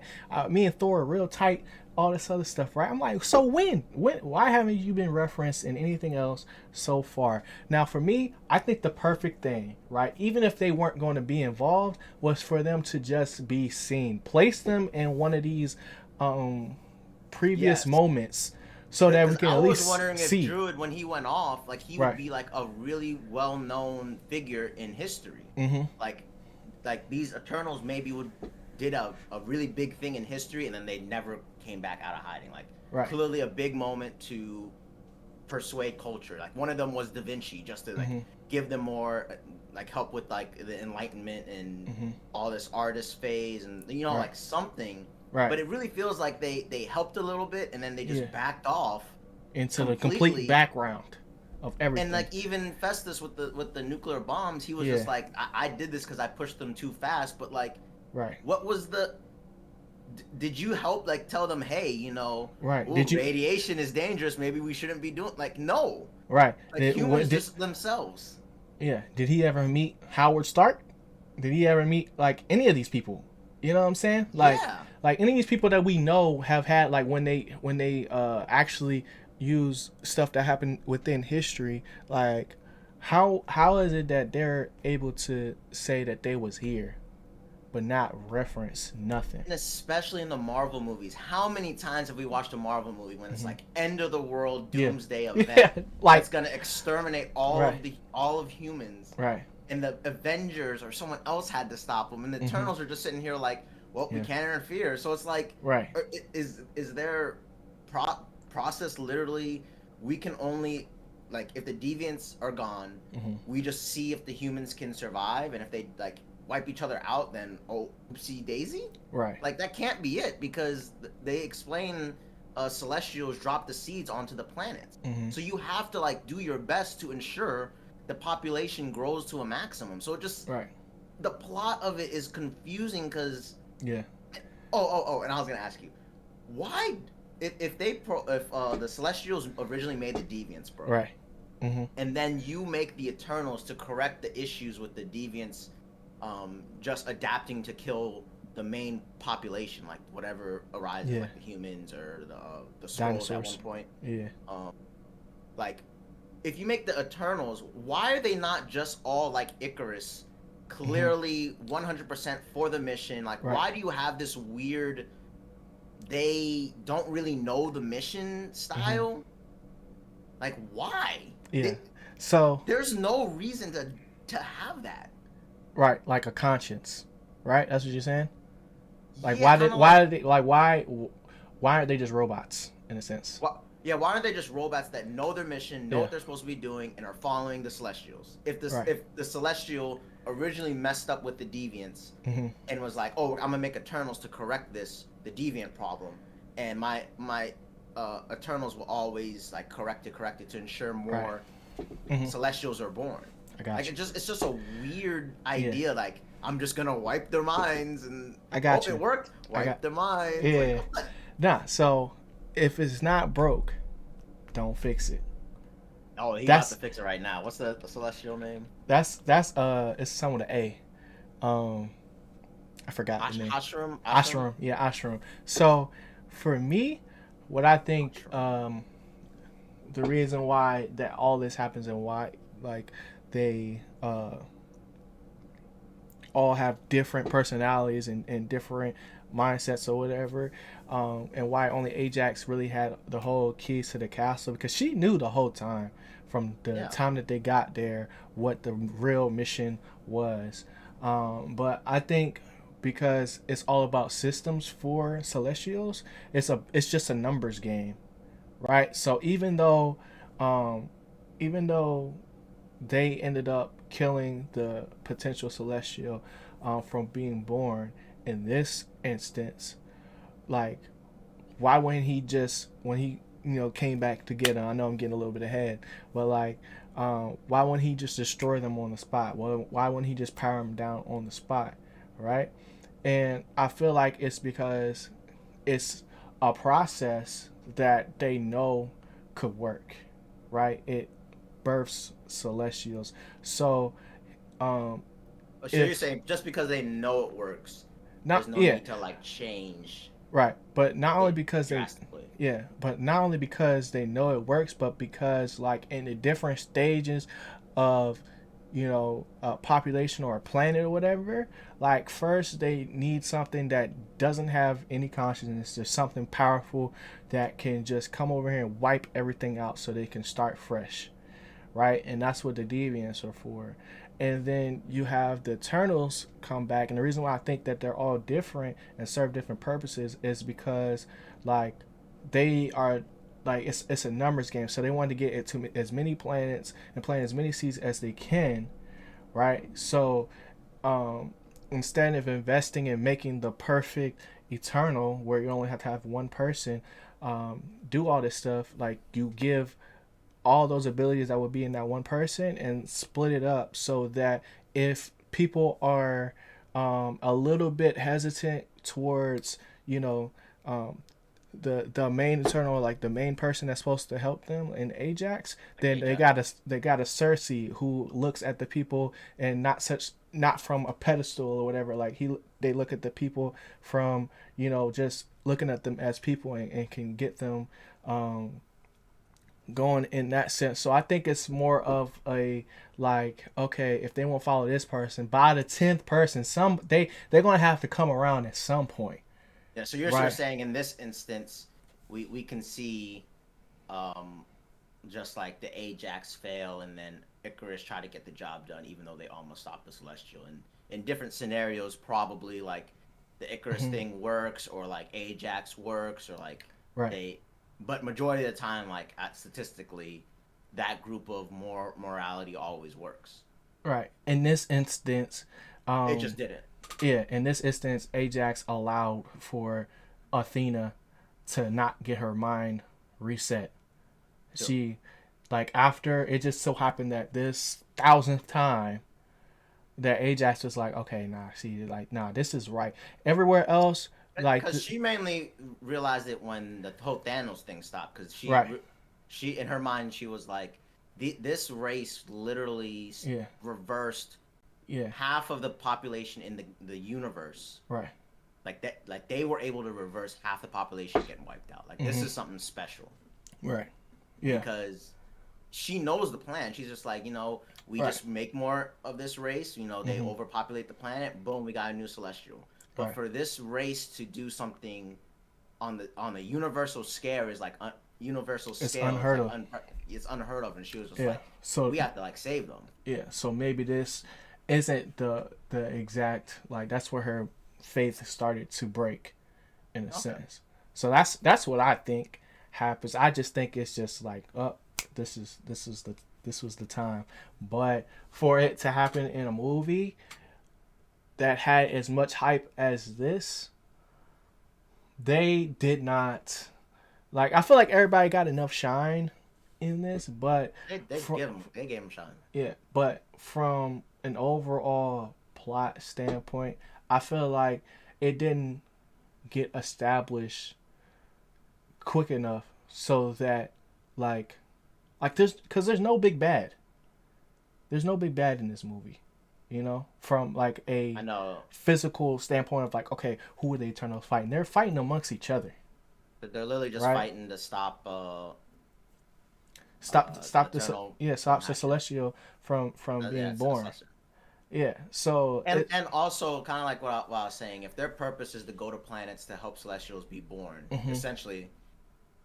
me and Thor are real tight, all this other stuff, right? I'm like, so when why haven't you been referenced in anything else so far? Now for me, I think the perfect thing, right, even if they weren't going to be involved, was for them to just be seen, place them in one of these previous Yes. moments so that we Because can I at was least wondering if see. Druid, when he went off, like he would Right. be like a really well-known figure in history. Mm-hmm. Like these Eternals maybe did a really big thing in history, and then they never came back out of hiding. Like Right. clearly a big moment to persuade culture. Like one of them was Da Vinci, just to like Mm-hmm. give them more like help with like the Enlightenment and Mm-hmm. all this artist phase, and Right. like something. Right. But it really feels like they helped a little bit and then they Yeah. just backed off Into the complete completely. background of And everything. like even Festus with the nuclear bombs, he was Yeah. just like, I did this because I pushed them too fast. But like, Right. what was the did you help like tell them, hey, Right. ooh, Did you? radiation is dangerous, maybe we shouldn't be doing, like, no. Right. Like Did what humans did? just themselves. Yeah. Did he ever meet Howard Stark? Did he ever meet like any of these people? You know what I'm saying? Yeah. Like any of these people that we know have had like when they actually use stuff that happened within history, like how is it that they're able to say that they was here but not reference nothing? And especially in the Marvel movies, how many times have we watched a Marvel movie when it's like end of the world Yeah. doomsday Yeah. event Like that's gonna exterminate right. all of humans, Right. and the Avengers or someone else had to stop them, and the Eternals are just sitting here like, well, we Yeah. can't interfere. So it's like, Right. is their process literally, we can only, like, if the deviants are gone, we just see if the humans can survive, and if they like wipe each other out, then oh, oopsie daisy. Right. Like that can't be it, because they explain celestials drop the seeds onto the planets. So you have to like do your best to ensure the population grows to a maximum. So it just, Right. the plot of it is confusing because Yeah. and I was gonna ask you, why, if the celestials originally made the deviants, bro, Right. Mm-hmm. and then you make the Eternals to correct the issues with the deviants, just adapting to kill the main population, like whatever arises, Yeah. like the humans or the Skrulls at Dinosaurs. one point. Yeah. Like, if you make the Eternals, why are they not just all like Icarus, clearly 100% for the mission? Like, Right. why do you have this weird, they don't really know the mission style? Like, why? Yeah. So There's no reason to have that. right, like a conscience, right? That's what you're saying. Like Yeah, kinda why like, did they like why aren't they just robots in a sense? why aren't they just robots that know their mission, know Yeah. what they're supposed to be doing, and are following the Celestials? Right. If the Celestial originally messed up with the Deviants and was like, oh, I'm gonna make Eternals to correct the Deviant problem, and my Eternals will always like correct it to ensure more Celestials are born. I got Like, you. it's just a weird idea. Like, I'm just gonna wipe their minds, and I got you. it worked. Wipe their minds. Yeah. Like, what? Nah. So if it's not broke, don't fix it. Oh, he That's- about to fix it right now. What's the Celestial name? That's it's someone with an A. I forgot the name. Ashram. Ashram. Yeah, Ashram. So for me, what I think the reason why that all this happens and why like they all have different personalities and different mindsets or whatever, and why only Ajax really had the whole keys to the castle, because she knew the whole time from the time that they got there what the real mission was. But I think because it's all about systems for Celestials, it's just a numbers game, right? So even though they ended up killing the potential Celestial from being born in this instance, like, why wouldn't he just, when he came back to get them? I know I'm getting a little bit ahead, but like, why wouldn't he just destroy them on the spot? Why wouldn't he just power them down on the spot, right? And I feel like it's because it's a process that they know could work, right? It births Celestials. So So you're saying just because they know it works, there's no need to like change. Right, but not only because drastically. but not only because they know it works, but because like in the different stages of a population or a planet or whatever, like first they need something that doesn't have any consciousness. There's something powerful that can just come over here and wipe everything out so they can start fresh, right? And that's what the deviants are for. And then you have the Eternals come back, and the reason why I think that they're all different and serve different purposes is because like they are like it's a numbers game, so they wanted to get it to as many planets and play as many seeds as they can, right? So instead of investing in making the perfect eternal, where you only have to have one person do all this stuff, like you give all those abilities that would be in that one person and split it up so that if people are a little bit hesitant towards, you know, um, the main eternal, like the main person that's supposed to help them in Ajax, then they got a Cersei who looks at the people and not from a pedestal or whatever. Like they look at the people from, you know, just looking at them as people, and can get them going in that sense. So I think it's more of a, like, okay, if they won't follow this person, by the 10th person, they're gonna have to come around at some point. Yeah, so you're sort of Right. saying in this instance, we can see just like the Ajax fail and then Icarus try to get the job done, even though they almost stopped the Celestial. And in different scenarios, probably like the Icarus Mm-hmm. thing works, or like Ajax works, or like Right. they. But majority of the time, like statistically, that group of morality always works. Right. In this instance, It just um, didn't. yeah, in this instance, Ajax allowed for Athena to not get her mind reset. True. She, like, after it just so happened that this thousandth time that Ajax was like, okay, nah, see, like, nah, this is right. Everywhere else, like, Because she mainly realized it when the whole Thanos thing stopped. Because right, she in her mind she was like, this race literally yeah, reversed yeah, half of the population in the universe. right, Like that, like they were able to reverse half the population getting wiped out. Like this mm-hmm, is something special right, yeah, because she knows the plan. She's just like, we right, just make more of this race. They mm-hmm, overpopulate the planet. Boom, we got a new celestial. But right. for this race to do something on the universal scale is like universal It's scale is unheard like of. it's unheard of. And she was just Yeah. like, So we have to like save them. yeah, so maybe this isn't the exact, like, that's where her faith started to break in a Okay. sense. So that's what I think happens. I just think it's just like, oh, this was the time. But for it to happen in a movie that had as much hype as this, they did not, like, I feel like everybody got enough shine in this, but from, They gave him shine. yeah, but from an overall plot standpoint, I feel like it didn't get established quick enough so that, like there's, because there's no big bad. There's no big bad in this movie, from like I a know. physical standpoint of, like, okay, who are the Eternals fighting? They're fighting amongst each other, But they're literally just right? fighting to stop the Stop the, eternal yeah, from stops the happening. Celestial from Yeah, being it's a born. celestial. Yeah, so And also kind of like what I was saying, if their purpose is to go to planets to help celestials be born, hmm essentially,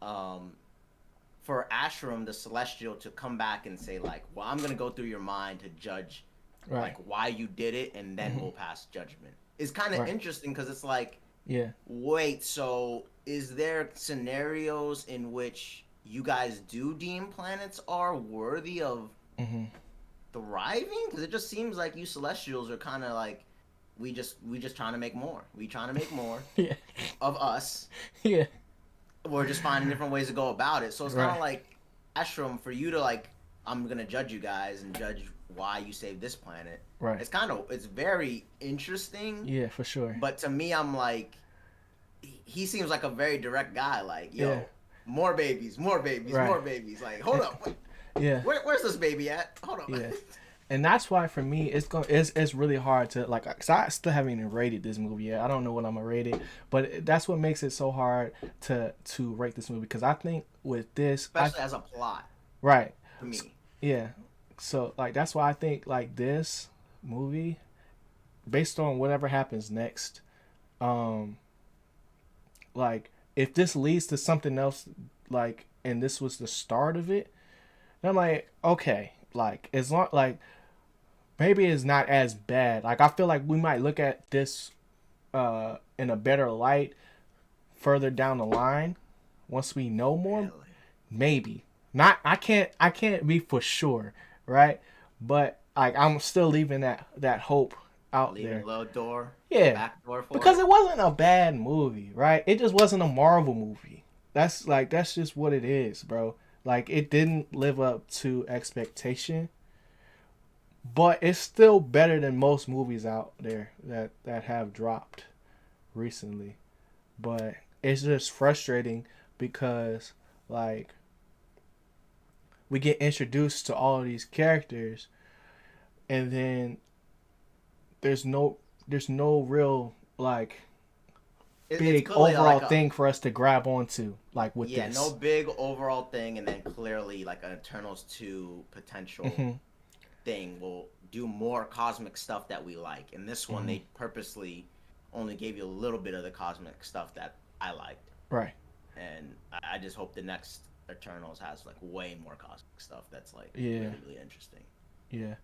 um, for Ashram the celestial to come back and say like, well, I'm gonna go through your mind to judge right, like why you did it, and then hmm we'll pass judgment. It's kind of right, interesting because it's like, yeah, wait, so is there scenarios in which you guys do deem planets are worthy of hmm thriving? Because it just seems like you celestials are kind of like, we just trying to make more. We trying to make more yeah, of us. yeah, We're just finding different ways to go about it. So it's kind right, of like Ashram for you to like, I'm gonna judge you guys and judge why you saved this planet. right, It's very interesting. yeah, for sure, But to me, I'm like, he seems like a very direct guy. Like, yeah, yo, more babies, more babies, right, more babies. Like, hold up, yeah, where's this baby at? Hold up. yeah. And that's why for me it's really hard to, like, cause I still haven't even rated this movie yet. I don't know what I'm gonna rate it, but that's what makes it so hard to rate this movie, because I think with this, Especially as a plot right, to me. yeah, so, like, that's why I think, like, this movie, based on whatever happens next, um like, if this leads to something else, like, and this was the start of it, then I'm like, okay, like, as long, like, maybe it's not as bad. Like, I feel like we might look at this in a better light further down the line once we know more. Really? maybe. Not I can't be for sure, right? But like I'm still leaving that hope out Leaving there. a little door, Yeah. back door for Because it. it wasn't a bad movie, right? It just wasn't a Marvel movie. That's just what it is, bro. Like it didn't live up to expectation, but it's still better than most movies out there that have dropped recently. But it's just frustrating because like we get introduced to all of these characters and then there's no there's no real like It's big clearly overall like a thing for us to grab onto like with yeah, no this. big overall thing, and then clearly like an Eternals 2 potential Hmm. thing will do more cosmic stuff that we like. In this one, Hmm. they purposely only gave you a little bit of the cosmic stuff that I liked, Right. and I just hope the next Eternals has like way more cosmic stuff that's like Yeah. really really interesting. Yeah.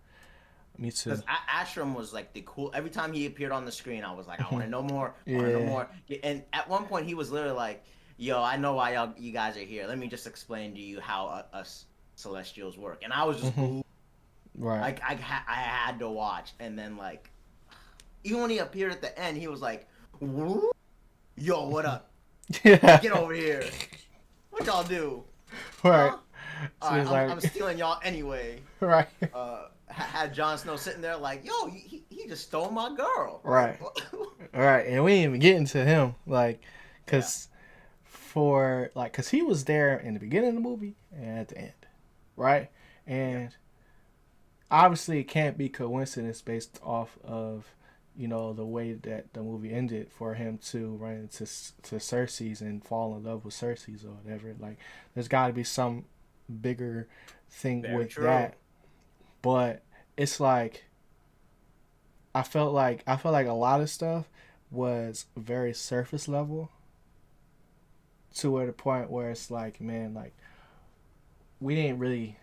Me too. Because Ashram was like the cool. Every time he appeared on the screen, I was like, I Hmm. want to know more. I want to know Yeah. more. And at one point, he was literally like, "Yo, I know why you guys are here. Let me just explain to you how us Celestials work." And I was just Hmm. glued. Right. Like I had to watch. And then like even when he appeared at the end, he was like, "Woo? Yo, what up? Yeah. Get over here. What y'all do? Right. Huh? All So right, it's I'm like, stealing y'all anyway." right. Had Jon Snow sitting there like, yo, he just stole my girl. Right. Like, Right. And we ain't even getting to him. Like, yeah, cause cause he was there in the beginning of the movie and at the end. Right. yeah, And obviously it can't be coincidence based off of the way that the movie ended for him to run to Cersei's and fall in love with Cersei's or whatever. Like there's got to be some bigger thing very with true. that. But it's like I felt like a lot of stuff was very surface level to where the point where it's like, man, like we didn't really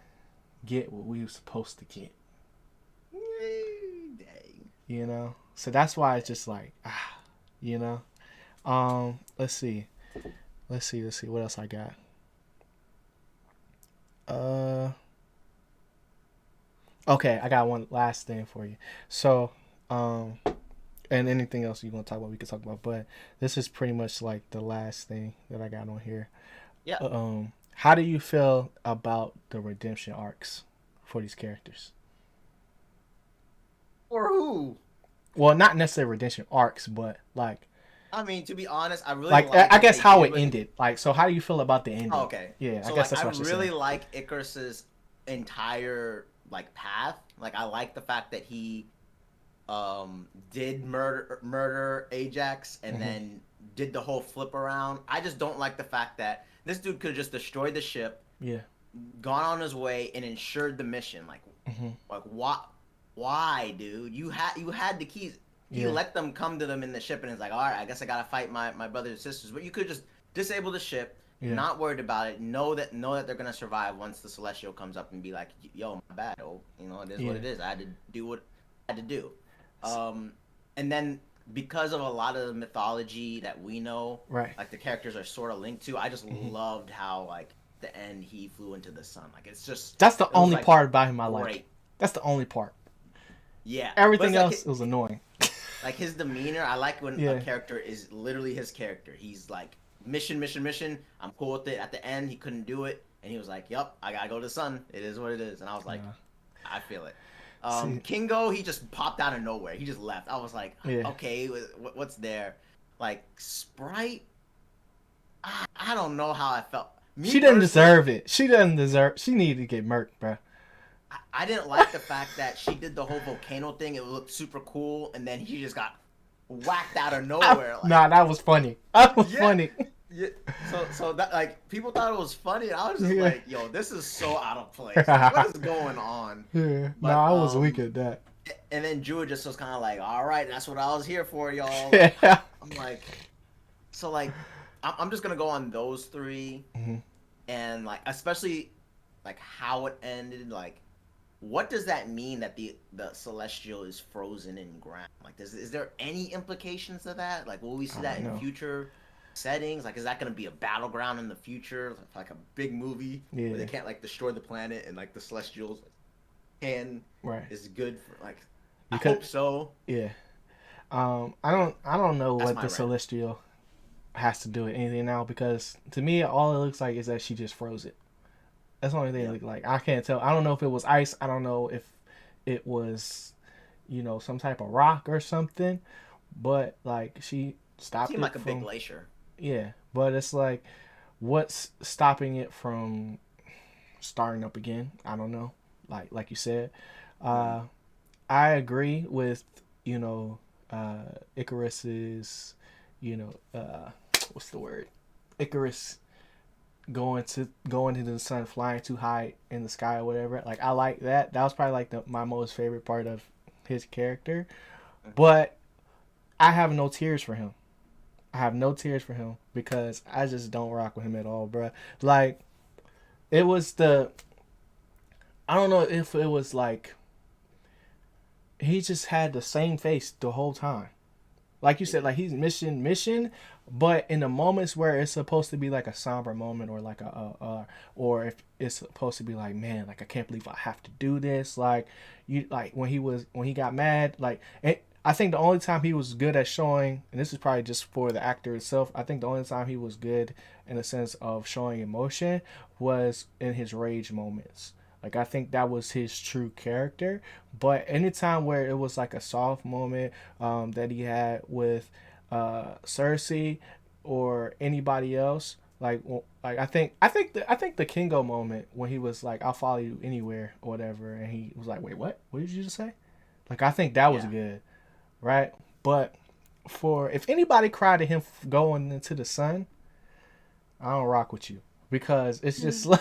get what we were supposed to get. Dang. So that's why it's just like you know let's see what else I got. uh okay, I got one last thing for you. So and anything else you want to talk about we can talk about, but this is pretty much like the last thing that I got on here. Yeah. How do you feel about the redemption arcs for these characters? For who? Well, not necessarily redemption arcs, but I mean, to be honest, I really like like I what guess they how did it with. ended. Like, so how do you feel about the Oh, ending? okay. Yeah, I So guess like, that's I what I should say. really like Icarus's entire like path. Like, I like the fact that he did murder Ajax and Hmm. then did the whole flip around. I just don't like the fact that this dude could have just destroyed the ship, Yeah. gone on his way, and ensured the mission. Hmm. Like why, dude? You had the keys. He Yeah. let them come to them in the ship, and it's like, all right, I guess I gotta fight my brothers and sisters. But you could just disable the ship, Yeah. not worried about it. Know that they're gonna survive once the Celestial comes up and be like, yo, my bad. Oh, it is what Yeah. it is. I had to do what I had to do. Um, and then because of a lot of the mythology that we know, Right. like the characters are sort of linked to, I just Hmm. loved how like the end he flew into the sun. Like That's the it was only like part about him I like. great. That's the only part. Yeah, but Everything it's like else was annoying. his demeanor. I like when a Yeah. character is literally his character. He's like mission, mission, mission. I'm cool with it. At the end, he couldn't do it, and he was like, "Yep, I gotta go to the sun. It is what it is." And I was like, Uh, I feel it. see. Kingo, he just popped out of nowhere. He just left. I was like, Yeah. okay, what's there? Like Sprite, I don't know how I felt. Me She doesn't personally, deserve it. She doesn't deserve. She needed to get murked, bro. I didn't like the fact that she did the whole volcano thing. It looked super cool, and then he just got whacked out of nowhere. Like, Nah, that was funny. That was yeah, funny. yeah. So that like people thought it was funny, and I was just Yeah. like, yo, this is so out of place. Like, what is going on? Yeah. But Nah, I was weak at that. and then Drew just was kind of like, all right, that's what I was here for, y'all. Yeah. I'm like, so like, I'm just gonna go on those three, Hmm. and like, especially like how it ended. Like, what does that mean that the Celestial is frozen in ground? Like, is there any implications to that? Like, will we see I that don't in know. future settings? Like, is that gonna be a battleground in the future, like a big movie where they Yeah. can't like destroy the planet and like the Celestials can Right. is good for like? I Because hope so. yeah. But I don't know that's what my the rant. Celestial has to do with anything now, because to me all it looks like is that she just froze it. That's the only thing it Yeah. looked like. I can't tell. I don't know if it was ice. I don't know if it was, some type of rock or something. But like she stopped Seemed it like a big from, glacier. yeah. But it's like, what's stopping it from starting up again? I don't know. Like you said, Mm. uh, I agree with, you know Icarus's, you know what's the word? Icarus going into the sun, flying too high in the sky or whatever. Like I like that. That was probably like my most favorite part of his character. But I have no tears for him. I have no tears for him because I just don't rock with him at all, bro. Like it was the I don't know if it was like he just had the same face the whole time. Like you said, Yeah. like he's mission, but in the moments where it's supposed to be like a somber moment, or like or if it's supposed to be like, man, like I can't believe I have to do this. Like you, like when he got mad, like I think the only time he was good at showing, and this is probably just for the actor itself, I think the only time he was good in the sense of showing emotion was in his rage moments. Like I think that was his true character. But anytime where it was like a soft moment, that he had with Cersei or anybody else, like I think the Kingo moment when he was like, "I'll follow you anywhere" or whatever, and he was like, "Wait, what? What did you just say?" Like I think that was Yeah. good, right? But for if anybody cried at him going into the sun, I don't rock with you, because it's just like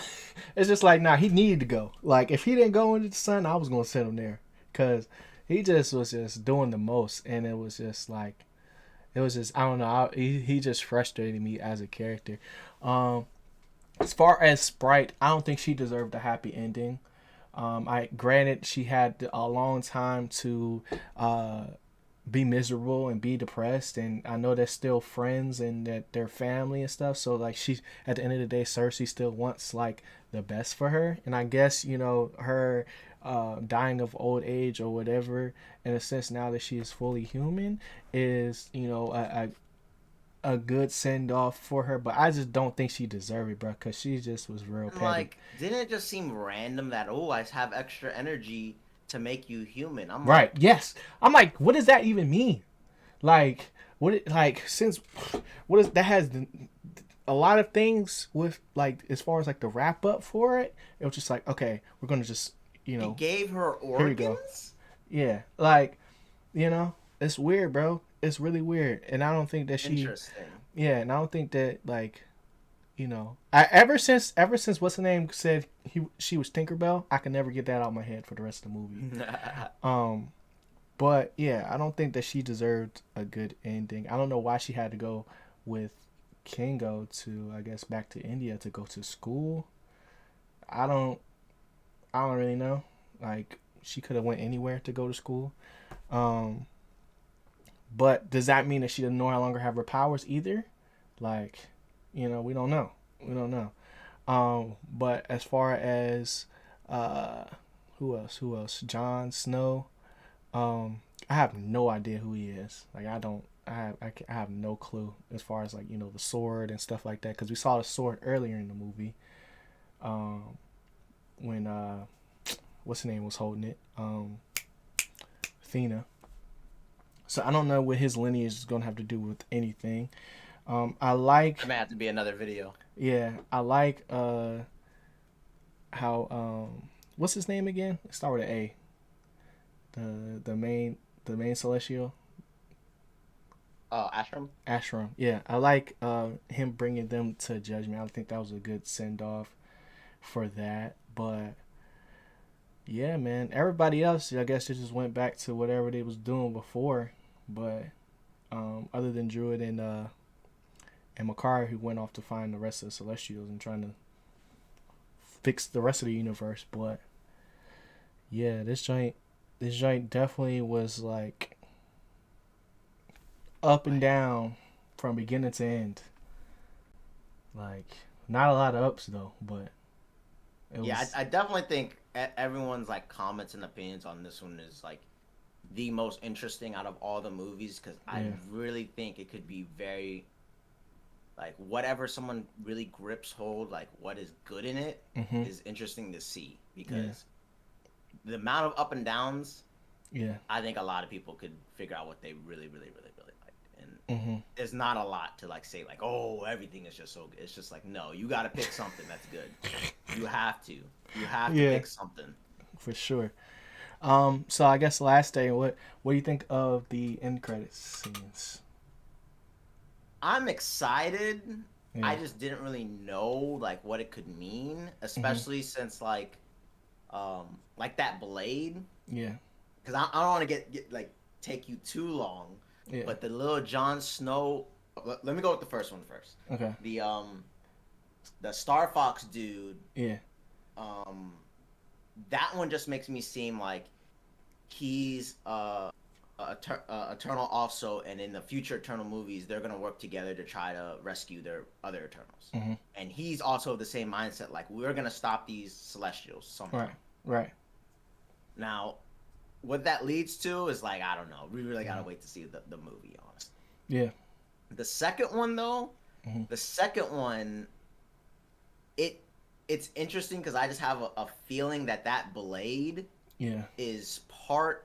it's just like, nah, he needed to go. Like if he didn't go into the sun, I was gonna send him there, because he just was just doing the most, and it was just like it was just, I don't know. He just frustrated me as a character. Um, as far as Sprite, I don't think she deserved a happy ending. I granted she had a long time to uh, be miserable and be depressed, and I know they're still friends and that they're family and stuff, so like she, at the end of the day, Cersei still wants like the best for her, and I guess her dying of old age or whatever, in a sense, now that she is fully human, is a good send off for her, but I just don't think she deserved it, bro, because she just was real And petty. like, didn't it just seem random that, oh, I have extra energy to make you human? I'm Right, like, yes. I'm like, what does that even mean? Like, like, since what is that has a lot of things with, like, as far as like the wrap up for it, it was just like, okay, we're gonna just, he gave her here you go. organs? Yeah, like, it's weird, bro. It's really weird, and I don't think that she, Interesting. yeah, and I don't think that, like, ever since what's the name said she was Tinkerbell, I can never get that out of my head for the rest of the movie. Um, but yeah, I don't think that she deserved a good ending. I don't know why she had to go with Kingo to, I guess, back to India to go to school. I don't I don't really know. Like she could have went anywhere to go to school. Um, but does that mean that she doesn't no longer have her powers either? Like, we don't know. We don't know. But as far as uh, who else? Who else? Jon Snow. I have no idea who he is. Like I don't. I have no clue as far as like the sword and stuff like that, because we saw the sword earlier in the movie. Um, when what's the name was holding it? Athena. So I don't know what his lineage is gonna have to do with anything. I That like, may have to be another video. yeah, I like how what's his name again? It start with an A. The main celestial. Oh, Ashram? Ashram. Yeah, I like him bringing them to judgment. I think that was a good send off for that. But yeah, man, everybody else, I guess, they just went back to whatever they was doing before. But other than Druid and Makari, who went off to find the rest of the Celestials and trying to fix the rest of the universe. But yeah, this joint definitely was like up and down from beginning to end. Like, not a lot of ups though, but it Yeah, was. I definitely think everyone's like comments and opinions on this one is like the most interesting out of all the movies because I Yeah. really think it could be very like whatever someone really grips hold, like what is good in it Mhm. is interesting to see Yeah. because the amount of up and downs, Yeah. I think a lot of people could figure out what they really, really, really, really liked. And Mhm. there's not a lot to like say like, oh, everything is just so good. It's just like, no, you got to pick something that's good. You have to. You have to Yeah, pick something. for sure. So I guess last day, what do you think of the end credits scenes? I'm excited. I Yeah. just didn't really know like what it could mean, Mhm. especially since like that blade. Yeah. Because I don't want to get like take you too long, Yeah. but the little Jon Snow. Let me go with the first one first. Okay. The the Star Fox dude. Yeah. Um, that one just makes me seem like he's Eternal also, and in the future Eternal movies, they're gonna work together to try to rescue their other Eternals. Mhm. And he's also the same mindset, like we're gonna stop these Celestials somehow. Right. Right. Now, what that leads to is like I don't know. We really gotta Mhm. wait to see the movie, honestly. Yeah. The second one though, Mhm. the second one, it it's interesting because I just have a feeling that that blade Yeah. is part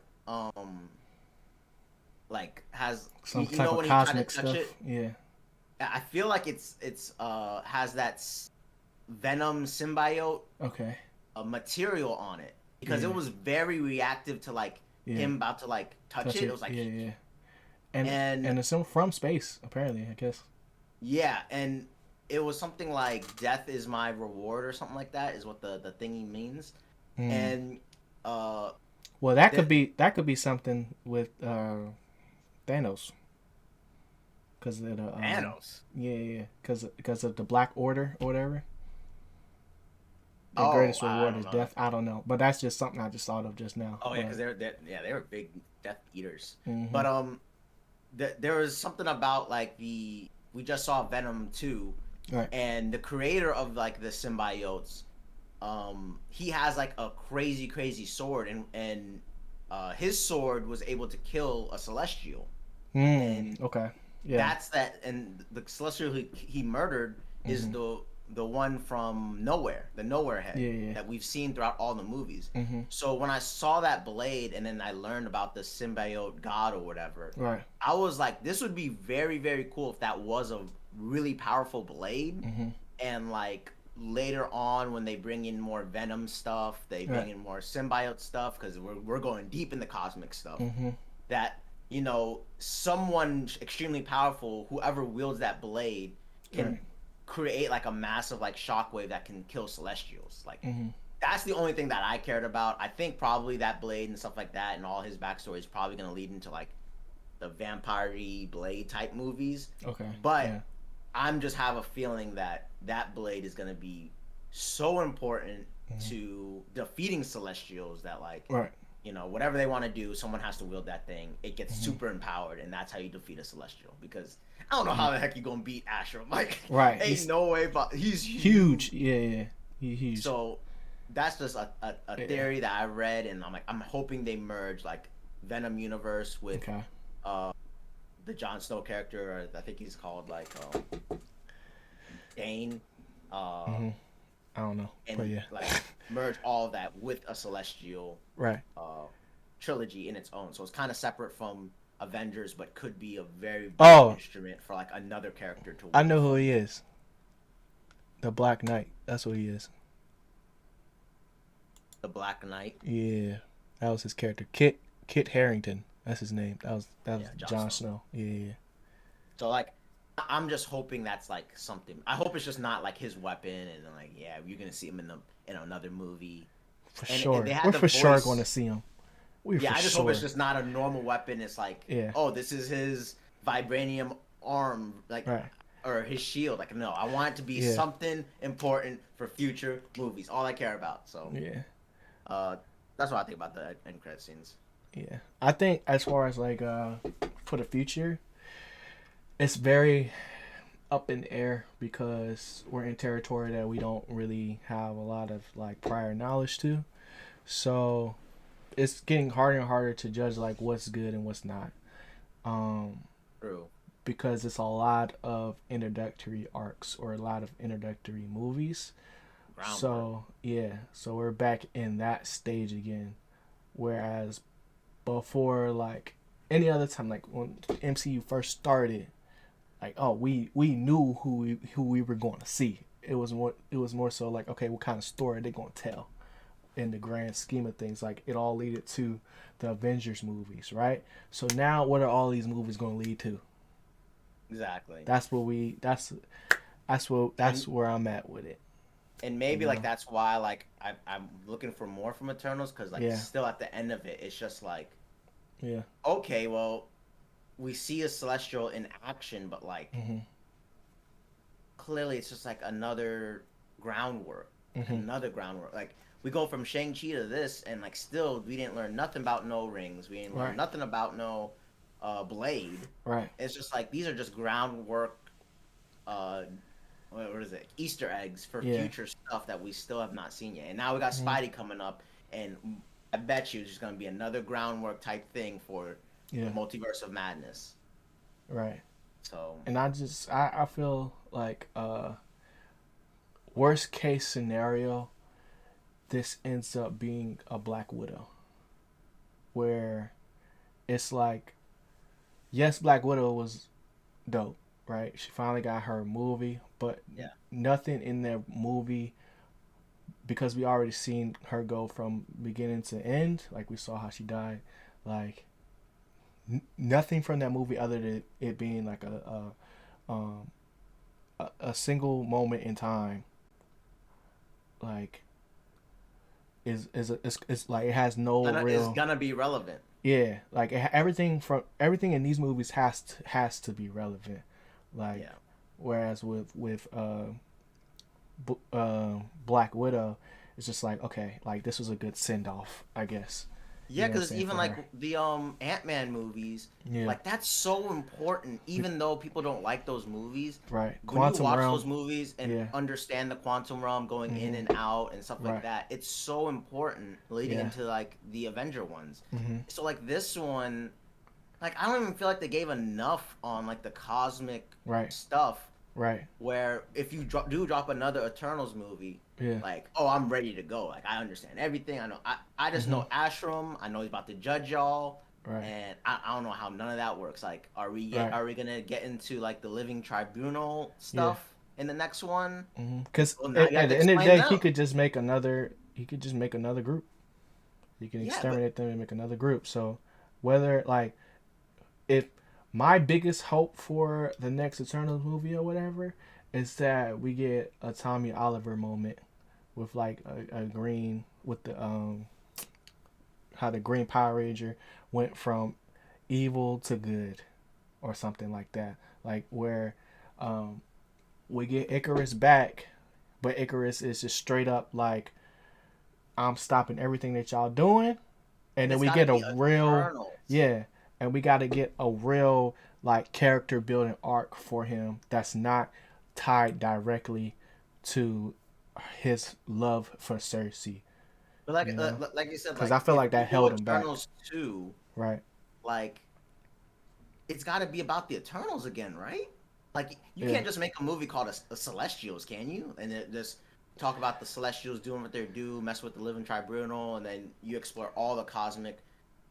like has Some you type know of when he tried to cosmic touch stuff. it. Yeah. I feel like it's has that Venom symbiote Okay. material on it because it Yeah. was very reactive to like Yeah. him about to like touch Touch it. It it. was like Yeah. Yeah. And and and it's from space apparently. I guess. yeah, and it was something like death is my reward or something like that is what the thingy means. Mm. And uh Well, that could be something with Thanos, because of the Thanos. yeah, yeah, because of the Black Order or whatever. Their Oh, greatest I reward don't is know. death. I don't know, but that's just something I just thought of just now. Oh yeah, because But they were big Death Eaters. hmm But there was something about like the we just saw Venom 2 right, and the creator of like the symbiotes he has like a crazy sword and his sword was able to kill a celestial and okay, yeah, that's that and the celestial he murdered is hmm the one from nowhere, the nowhere head yeah, yeah, that we've seen throughout all the movies. hmm So when I saw that blade and then I learned about the symbiote god or whatever, right, I was like, this would be very cool if that was a really powerful blade. hmm And like later on, when they bring in more Venom stuff, they bring right, in more symbiote stuff because we're going deep in the cosmic stuff. hmm That someone extremely powerful, whoever wields that blade, right, can create like a massive like shockwave that can kill Celestials. Like hmm that's the only thing that I cared about. I think probably that blade and stuff like that and all his backstory is probably going to lead into like the vampire-y blade type movies. okay, But yeah, I'm just have a feeling that that blade is going to be so important hmm to defeating Celestials that like right, whatever they want to do, someone has to wield that thing. It gets hmm super empowered, and that's how you defeat a Celestial. Because I don't know hmm how the heck you gonna beat Astro. Like, right. ain't He's no way, but he's huge. huge. Yeah, yeah, he's huge. So that's just a Yeah. theory that I read, and I'm hoping they merge like Venom universe with Okay. uh the Jon Snow character, or I think he's called like Dane, uh, hmm I don't know, but and yeah. like merge all of that with a Celestial Right. uh, trilogy in its own. So it's kind of separate from Avengers, but could be a very big Oh, instrument for like another character to I wield know who from. he is. The Black Knight. That's what he is. The Black Knight. Yeah, that was his character, Kit Harington. That's his name. That was Yeah, Jon Jon Snow. Snow. Yeah, yeah, So like, I'm just hoping that's like something. I hope it's just not like his weapon, and then, like yeah, you're gonna see him in another movie. for And sure. they had We're the for sure going to voice. see him. We Yeah, for I just hope it's sure. just not a normal weapon. It's like, Yeah. oh, this is his vibranium arm, like, Right. or his shield. Like, no, I want it to be Yeah. something important for future movies. All I care about. So, Yeah. uh, that's what I think about the end credit scenes. Yeah. I think as far as like for the future, it's very up in the air because we're in territory that we don't really have a lot of like prior knowledge to. So it's getting harder and harder to judge like what's good and what's not. Um, True. because it's a lot of introductory arcs or a lot of introductory movies. Groundwork. So yeah, so we're back in that stage again. Whereas before, like any other time, like when MCU first started, like oh we knew who we were going to see. It was more so like okay, what kind of story they going to tell in the grand scheme of things. Like it all leaded to the Avengers movies, right? So now what are all these movies going to lead to? Exactly. That's what we that's And where I'm at with it. and You maybe like know? that's why like I'm looking for more from Eternals because like Yeah, still at the end of it, it's just like yeah, okay, well we see a celestial in action, but like mhm, clearly it's just like groundwork, mhm, another groundwork. Like we go from Shang-Chi to this, and like still we didn't learn nothing about no rings. We didn't learn right, nothing about no blade. right, It's just like these are just groundwork. Uh, what is it? Easter eggs for yeah, future stuff that we still have not seen yet. And now we got mhm, Spidey coming up, and I bet you it's just gonna be another groundwork type thing for the yeah, multiverse of madness. right. So And I feel like worst case scenario, this ends up being a Black Widow, where it's like yes, Black Widow was dope, right? She finally got her movie, but yeah, nothing in that movie because we already seen her go from beginning to end. Like we saw how she died. Like nothing from that movie other than it being like um, a single moment in time. Like it's like it has no is real gonna be relevant. yeah. Like everything in these movies has to be relevant. Like Yeah. whereas with Black Widow, it's just like okay, like this was a good send off, I guess. You Yeah, know what I'm because saying even for like her. the Ant-Man movies, Yeah, like that's so important. Even though people don't like those movies, right. when you Quantum watch Realm. those movies and Yeah. understand the quantum realm going in Mhm. and out and stuff like Right. that, it's so important leading Yeah. into like the Avenger ones. Mhm. So like this one, like I don't even feel like they gave enough on like the cosmic Right. stuff Right. where if you drop another Eternals movie, Yeah. like, oh, I'm ready to go. Like, I understand everything. I just Mhm. know Ashram. I know he's about to judge y'all, Right. and I don't know how none of that works. Like, Right. are we gonna get into like the living tribunal Yeah. stuff in the next one? Because Well, now you at have to the end of the explain day, them. he could just make another group. He can Yeah, but exterminate them and make another group. So whether like if my biggest hope for the next Eternals movie or whatever is that we get a Tommy Oliver moment with like a green with the how the Green Power Ranger went from evil to good or something like that. Like where um, we get Icarus back, but Icarus is just straight up like I'm stopping everything that y'all doing, and and then it's we got to get a be real Eternals. yeah, and we got to get a real like character building arc for him that's not tied directly to his love for Cersei, But you know, like you said, because like I feel if like we that do held him back, Eternals 2, right? like it's got to be about the Eternals again, right? Like you Yeah, can't just make a movie called a Celestials, can you? And then just talk about the Celestials doing what they do, mess with the Living Tribunal, and then you explore all the cosmic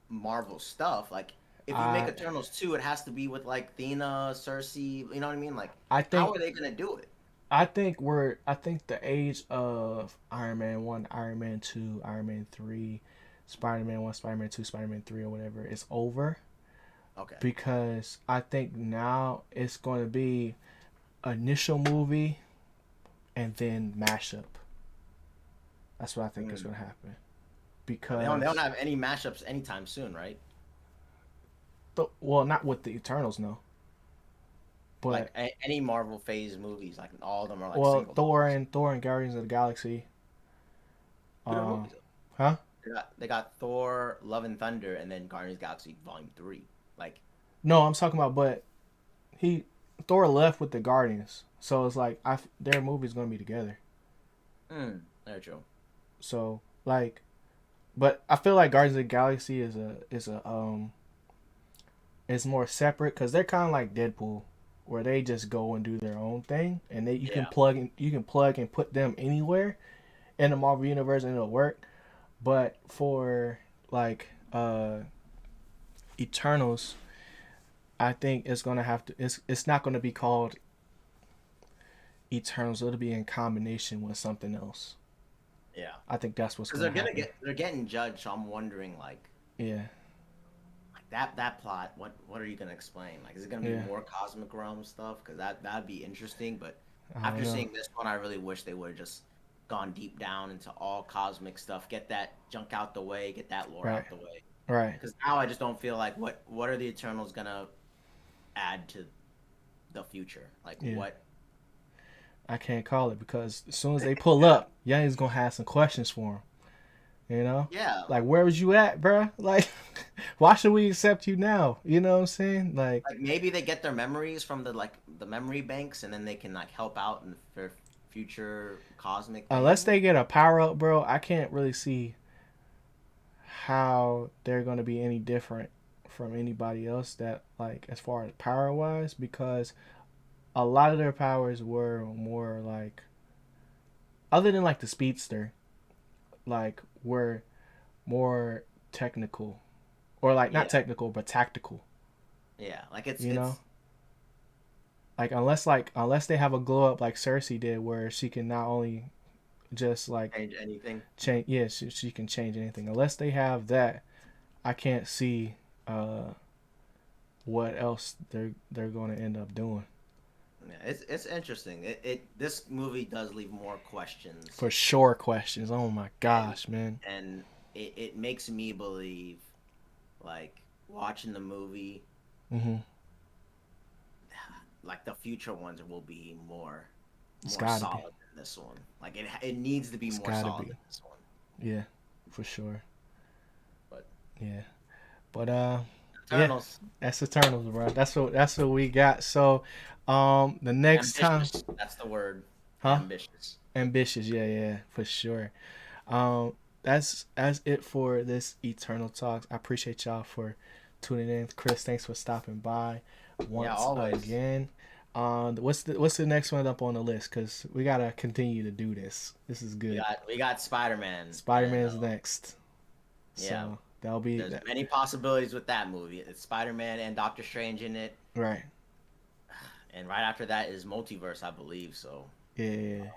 Marvel stuff. Like if you make I Eternals 2, it has to be with like Thena, Cersei. You know what I mean? Like I how think are they gonna do it? I think the age of Iron Man 1, Iron Man 2, Iron Man 3, Spider-Man 1, Spider-Man 2, Spider-Man 3 or whatever is over Okay. because I think now it's going to be initial movie and then mashup. That's what I think is Mm. going to happen They don't because have any mashups anytime soon, right? well, not with the Eternals, no. Like But any Marvel phase movies, like all of them are like well, singles. Thor and Guardians of the Galaxy. Two different Uh, movies. huh? They got Thor, Love and Thunder, and then Guardians of the Galaxy Volume 3. Like, No, I'm talking about but he Thor left with the Guardians, so it's like their movie's gonna be together. Very true. So like, but I feel like Guardians of the Galaxy is more separate because they're kind of like Deadpool, where they just go and do their own thing, and Yeah. you can plug and put them anywhere in the Marvel universe and it'll work. But for like Eternals, I think it's gonna have to. It's not gonna be called Eternals. It'll be in combination with something else. Yeah. I think that's what's Because gonna happen. they're getting judged, so I'm wondering Yeah, like that plot. What are you gonna explain? Like, is it gonna be yeah. more cosmic realm stuff? Because that'd be interesting. But I don't after know. seeing this one, I really wish they would have just gone deep down into all cosmic stuff. Get that junk out the way. Get that lore Right, out the way. right. Because now I just don't feel like what are the Eternals gonna add to the future? Like Yeah, what? I can't call it because as soon as they pull up, Young's gonna have some questions for him. You know, Yeah. like where was you at, bruh? Like, why should we accept you now? You know what I'm saying? Like, Like maybe they get their memories from the memory banks, and then they can like help out in for future cosmic unless things. they get a power up, bro, I can't really see how they're gonna be any different from anybody else that like as far as power wise because a lot of their powers were more like other than like the speedster like were more technical or like not Yeah, technical but tactical, yeah. Like you know, it's like unless they have a glow up like Cersei did where she can not only just like change anything. change, yeah, she can change anything. Unless they have that, I can't see uh what else they're going to end up doing. Yeah, it's interesting. It this movie does leave more questions, For sure questions. Oh my and gosh, man. it makes me believe like watching the movie, Mhm. like the future ones will be It's more got to be. solid than this one. Like it needs to be It's more got to solid be. than this one. Yeah, for sure. But Yeah. But yeah, Eternals, that's Eternals, bro. That's what we got. So the next time, ambitious. That's the word. huh? Ambitious. Ambitious. Yeah, yeah, for sure. Um that's it for this Eternal Talks. I appreciate y'all for tuning in. Chris, thanks for stopping by Yeah, once always. again. What's the next one up on the list? Cause we gotta continue to do this. This is good. We got Spider Man, Spider and Man's next, yeah, so that'll be there's that. many possibilities with that movie. It's Spider Man and Doctor Strange in it, Right. and right after that is multiverse, I believe. So Yeah,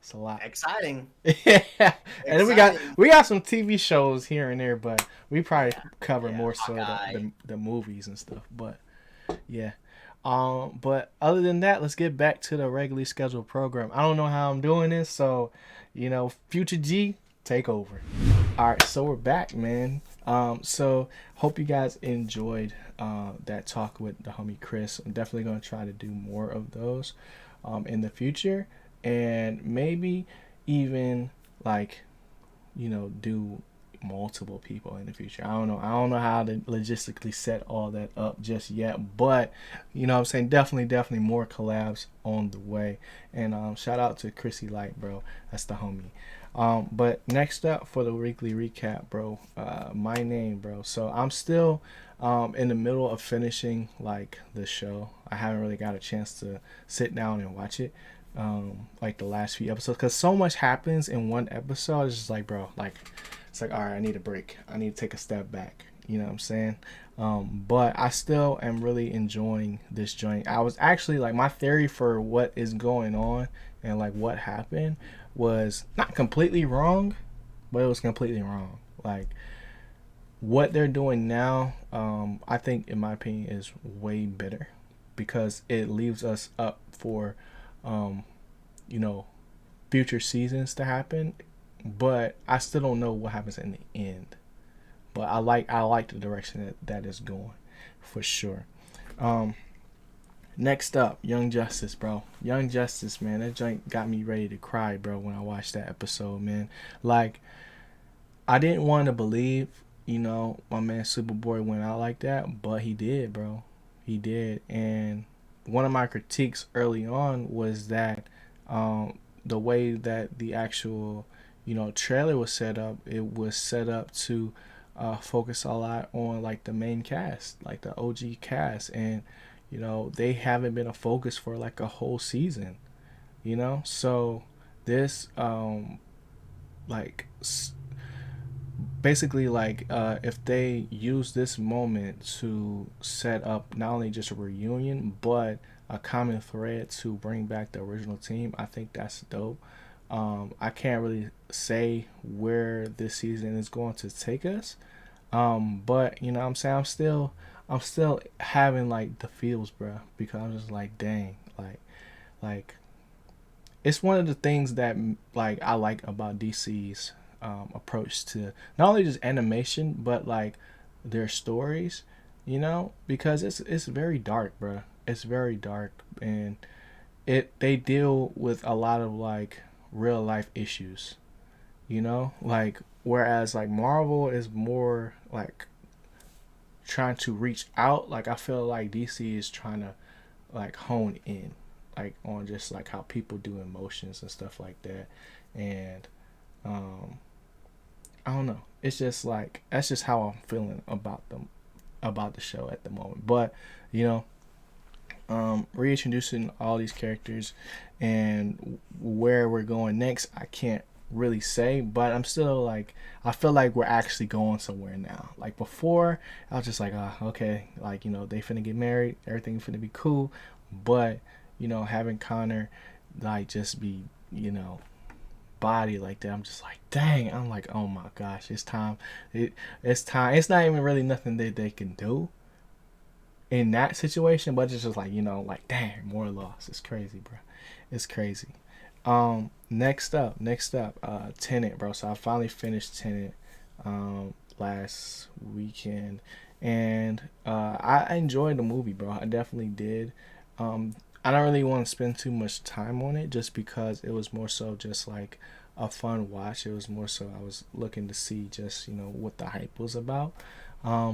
it's a lot. exciting, Yeah, and then exciting. we got some TV shows here and there, but we probably Yeah, cover yeah. more so Hawkeye. the movies and stuff. But yeah, but other than that, let's get back to the regularly scheduled program. I don't know how I'm doing this, so Future G, take over. All right, so we're back, man. So hope you guys enjoyed that talk with the homie Chris. I'm definitely gonna try to do more of those in the future, and maybe even like do multiple people in the future. I don't know how to logistically set all that up just yet, but what I'm saying, definitely more collabs on the way. And shout out to Chrissy Light, bro. That's the homie. But next up for the weekly recap, bro, my name, bro. So I'm still in the middle of finishing like the show. I haven't really got a chance to sit down and watch it like the last few episodes because so much happens in one episode. It's just like, bro, like it's like, all right, I need a break. I need to take a step back. You know what I'm saying? But I still am really enjoying this joint. I was actually like, my theory for what is going on and like what happened was not completely wrong, but it was completely wrong. Like what they're doing now, I think, in my opinion, is way better because it leaves us up for, um, you know, future seasons to happen. But I still don't know what happens in the end. But I like the direction that is going, for sure. Um, Next up, Young Justice, bro. Young Justice, man, that joint got me ready to cry, bro, when I watched that episode, man. Like, I didn't want to believe, my man Superboy went out like that, but he did, bro. He did, and one of my critiques early on was that the way that the actual trailer was set up, it was set up to focus a lot on like the main cast, like the OG cast, and they haven't been a focus for like a whole season. So this like basically like if they use this moment to set up not only just a reunion but a common thread to bring back the original team, I think that's dope. I can't really say where this season is going to take us, but what I'm saying, I'm still having like the feels, bro, because I'm just like, dang, like it's one of the things that like I like about DC's approach to not only just animation but like their stories, because it's very dark, bro. It's very dark, and they deal with a lot of like real life issues, like whereas like Marvel is more like trying to reach out. Like I feel like DC is trying to like hone in like on just like how people do emotions and stuff like that. And um I don't know, it's just like that's just how I'm feeling about them, about the show at the moment. But you know reintroducing all these characters and where we're going next, I can't really say, but I'm still like, I feel like we're actually going somewhere now. Like before, I was just like, okay, like they finna get married, everything finna be cool, but having Connor like just be body like that, I'm just like, dang, I'm like, oh my gosh, it's time. It's time. It's not even really nothing that they can do in that situation, but it's just like like dang, more loss. It's crazy, bro. It's crazy. Next up, Tenet, bro. So I finally finished Tenet last weekend, and I enjoyed the movie, bro. I definitely did. I don't really want to spend too much time on it, just because it was more so just like a fun watch. It was more so I was looking to see just what the hype was about.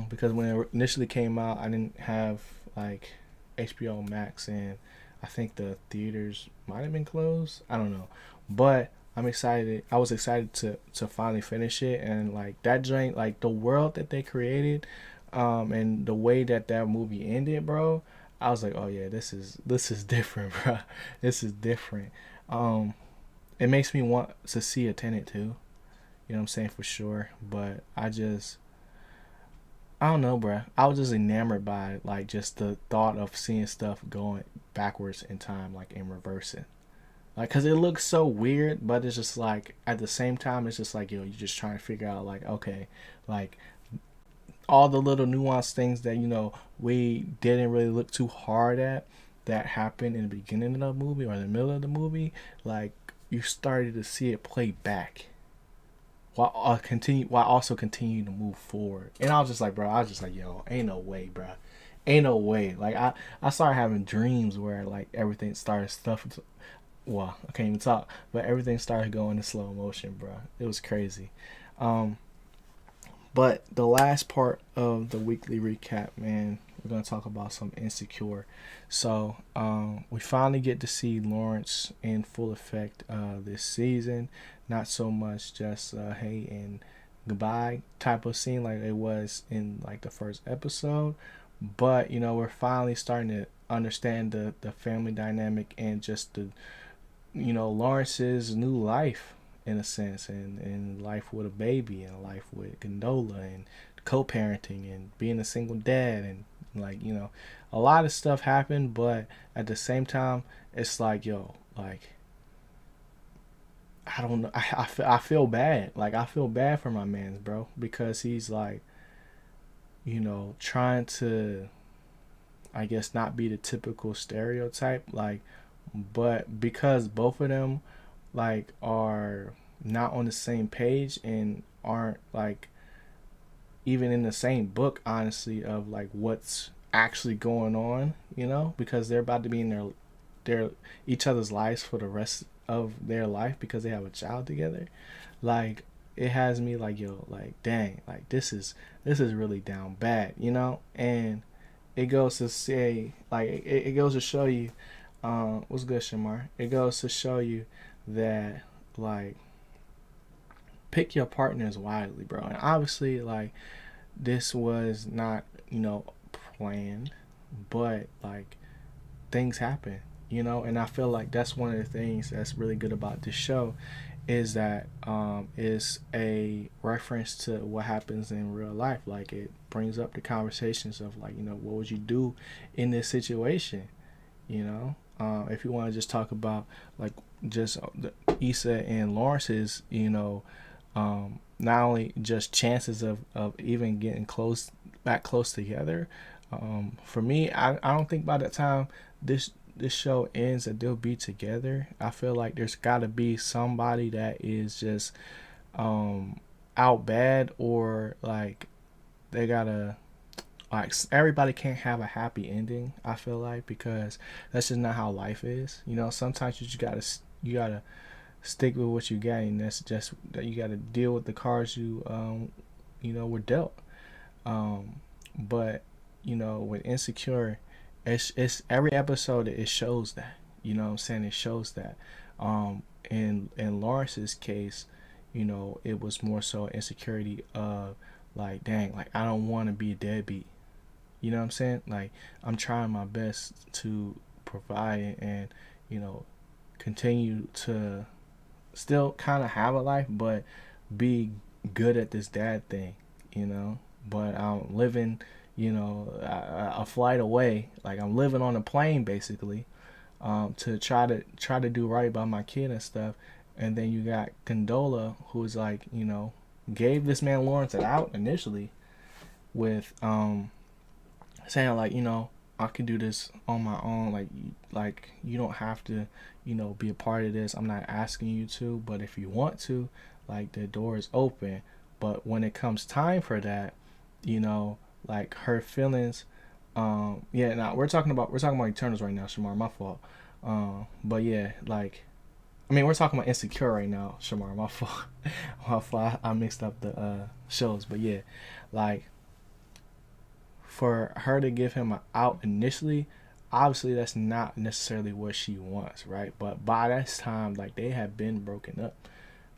Because when it initially came out, I didn't have like HBO Max, and I think the theaters might have been closed. I don't know, but I'm excited. I was excited to finally finish it, and like that joint, like the world that they created, and the way that that movie ended, bro. I was like, oh yeah, this is different, bro. This is different. Um, it makes me want to see a Tenet too. You know what I'm saying, for sure. But I don't know, bro. I was just enamored by like just the thought of seeing stuff going backwards in time, like in reversing. Like, cause it looks so weird, but it's just like at the same time, it's just like you're just trying to figure out like, okay, like all the little nuanced things that we didn't really look too hard at that happened in the beginning of the movie or in the middle of the movie, like you started to see it play back while also continuing to move forward. And I was just like, bro, I was just like, yo, ain't no way, bro. Ain't no way. Like I started having dreams where like everything started stuff. Well, I can't even talk, but everything started going in slow motion, bro. It was crazy. Um, but the last part of the weekly recap, man, we're gonna talk about some Insecure. So we finally get to see Lawrence in full effect this season. Not so much just hey and goodbye type of scene like it was in like the first episode, but we're finally starting to understand the family dynamic and just the Lawrence's new life in a sense, and life with a baby, and life with Gondola, and co-parenting, and being a single dad, and like a lot of stuff happened, but at the same time it's like, yo, like I don't know, I feel bad, like I feel bad for my man's, bro, because he's like trying to, I guess, not be the typical stereotype, like, but because both of them like are not on the same page and aren't like even in the same book, honestly, of like what's actually going on, because they're about to be in their each other's lives for the rest of their life because they have a child together. Like it has me like, yo, like dang, like this is really down bad, and it goes to say, like, it goes to show you, what's good, Shamar? It goes to show you that, like, pick your partners wisely, bro. And obviously, like, this was not, planned, but, like, things happen, and I feel like that's one of the things that's really good about this show is that is a reference to what happens in real life. Like, it brings up the conversations of, like, what would you do in this situation, if you want to just talk about, like, just the Issa and Lawrence's, not only just chances of even getting back close together. For me, I don't think by the time this show ends that they'll be together. I feel like there's got to be somebody that is just out bad, or like they gotta, like, everybody can't have a happy ending. I feel like, because that's just not how life is. Sometimes you gotta stick with what you got, and that's just that you gotta deal with the cards were dealt. But with Insecure, it's every episode it shows that. What I'm saying? It shows that. In Lawrence's case, it was more so insecurity of, like, dang, like, I don't want to be a deadbeat. You know what I'm saying? Like, I'm trying my best to provide and, continue to still kind of have a life, but be good at this dad thing, But I'm living, a flight away. Like, I'm living on a plane, basically, to try to do right by my kid and stuff. And then you got Condola, who's like, gave this man Lawrence an out initially with saying, like, I can do this on my own. Like you don't have to, be a part of this. I'm not asking you to, but if you want to, like, the door is open. But when it comes time for that, like, her feelings, yeah. Now we're talking about Eternals right now, Shamar. My fault. But yeah, like, I mean, we're talking about Insecure right now, Shamar. My fault. My fault. I mixed up the shows, but yeah, like, for her to give him an out initially, obviously that's not necessarily what she wants, right? But by this time, like, they had been broken up.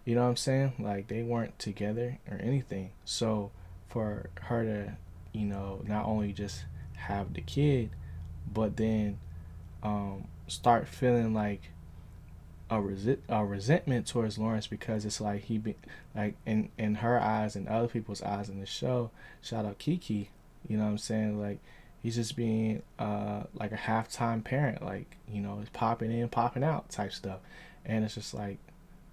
You know what I'm saying? Like, they weren't together or anything. So for her to, not only just have the kid, but then start feeling like a resentment towards Lawrence, because it's like he be like, in her eyes and other people's eyes in the show. Shout out Kiki. You know what I'm saying? Like, he's just being like a halftime parent, like, he's popping in, popping out type stuff, and it's just like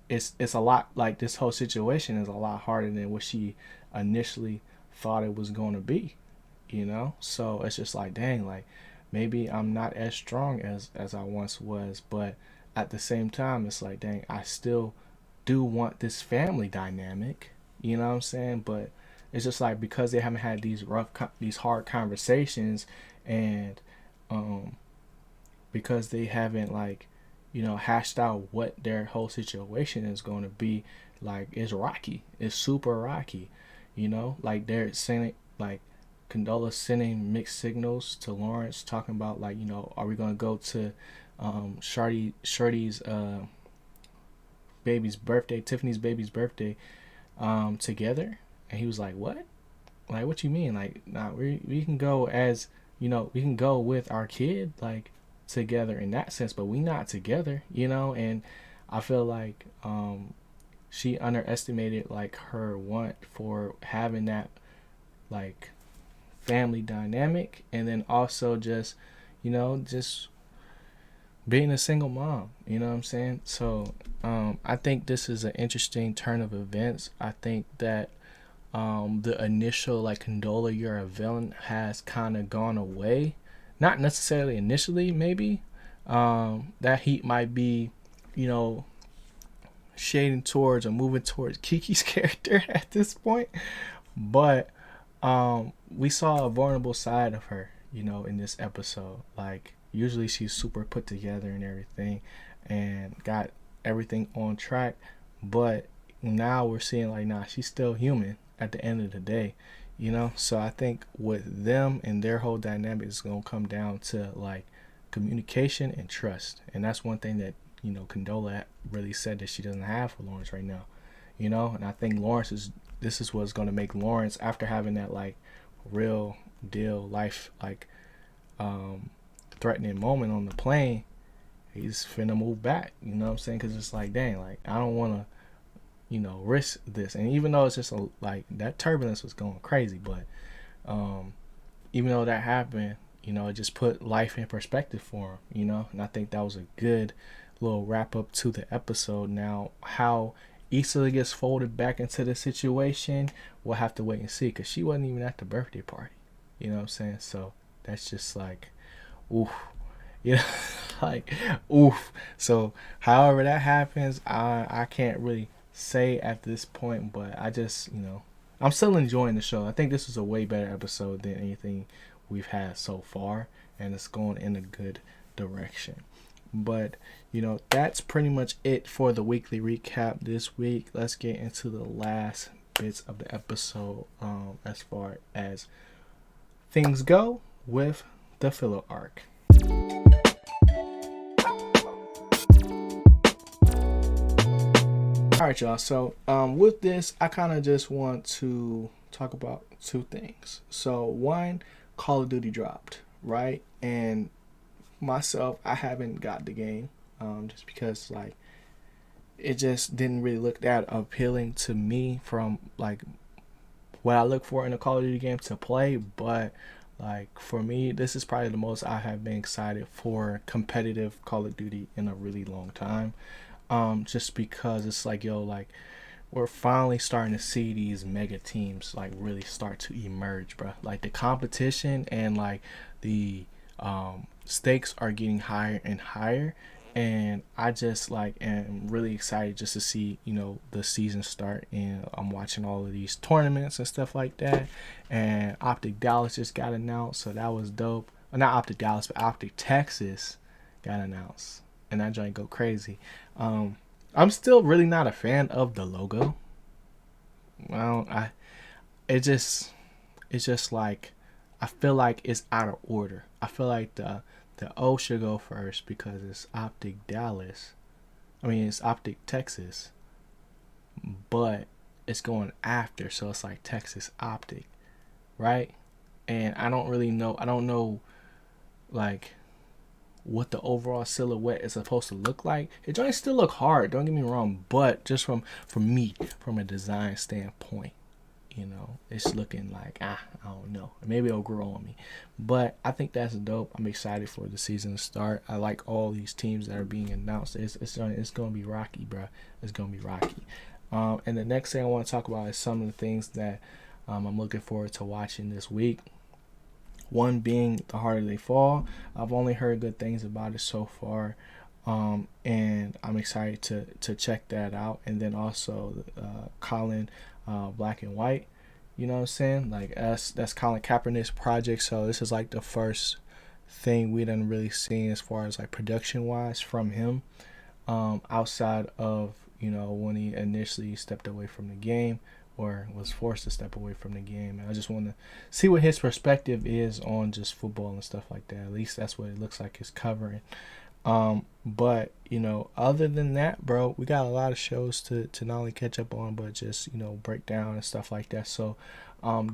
it's a lot, like, this whole situation is a lot harder than what she initially thought it was going to be. So it's just like, dang, like, maybe I'm not as strong as I once was, but at the same time, it's like, dang, I still do want this family dynamic. You know what I'm saying? But it's just like, because they haven't had these hard conversations, and because they haven't, like, hashed out what their whole situation is going to be, like, it's rocky. It's super rocky. Like, they're sending, like, Condola sending mixed signals to Lawrence, talking about, like, are we going to go to Shorty's baby's birthday, Tiffany's baby's birthday, together? And he was like, what? Like, what you mean? Like, nah, we can go as, we can go with our kid, like, together in that sense, but we not together, and I feel like she underestimated, like, her want for having that, like, family dynamic, and then also just, just being a single mom, you know what I'm saying? So I think this is an interesting turn of events. I think that the initial, like, Condola, you're a villain, has kind of gone away. Not necessarily initially, maybe. That heat might be, shading towards or moving towards Kiki's character at this point. But we saw a vulnerable side of her, in this episode. Like, usually she's super put together and everything, and got everything on track. But now we're seeing, like, nah, she's still human at the end of the day. So I think with them and their whole dynamic is going to come down to like communication and trust, and that's one thing that Condola really said that she doesn't have for Lawrence right now. And I think this is what's going to make Lawrence, after having that like real deal life like threatening moment on the plane, he's finna move back. You know what I'm saying? Because it's like, dang, like I don't want to risk this. And even though it's just like that turbulence was going crazy, but even though that happened, it just put life in perspective for him. And I think that was a good little wrap up to the episode. Now, how Issa gets folded back into the situation, we'll have to wait and see, because she wasn't even at the birthday party. You know what I'm saying? So that's just like, oof. Like, oof. So however that happens, I can't really say at this point, but I just, I'm still enjoying the show. I think this is a way better episode than anything we've had so far, and it's going in a good direction. But that's pretty much it for the weekly recap this week. Let's get into the last bits of the episode as far as things go with the filler arc. Alright, y'all, so with this, I kind of just want to talk about two things. So one, Call of Duty dropped, right? And myself, I haven't got the game just because like it just didn't really look that appealing to me from like what I look for in a Call of Duty game to play. But like for me, this is probably the most I have been excited for competitive Call of Duty in a really long time. Just because it's like, like we're finally starting to see these mega teams like really start to emerge, bro. Like the competition and like the stakes are getting higher and higher, and I just like am really excited just to see the season start. And I'm watching all of these tournaments and stuff like that. And Optic Dallas just got announced, so that was dope. Not Optic Dallas, but Optic Texas got announced, and that joint go crazy. I'm still really not a fan of the logo. Well, it's just like I feel like it's out of order. I feel like the O should go first because it's Optic Dallas. I mean, it's Optic Texas, but it's going after, so it's like Texas Optic, right? And I don't really know. I don't know, like, what the overall silhouette is supposed to look like. It doesn't still look hard, don't get me wrong, but just from a design standpoint, it's looking like I don't know, maybe it'll grow on me. But I think that's dope. I'm excited for the season to start. I like all these teams that are being announced. It's gonna be rocky, bro. It's gonna be rocky. And the next thing I want to talk about is some of the things that I'm looking forward to watching this week. One being The Harder They Fall. I've only heard good things about it so far, and I'm excited to check that out. And then also Colin Black and White. You know what I'm saying? Like that's Colin Kaepernick's project. So this is like the first thing we done really seen as far as like production wise from him, outside of when he initially stepped away from the game, or was forced to step away from the game. And I just want to see what his perspective is on just football and stuff like that. At least that's what it looks like it's covering. But other than that, bro, we got a lot of shows to not only catch up on, but just break down and stuff like that. So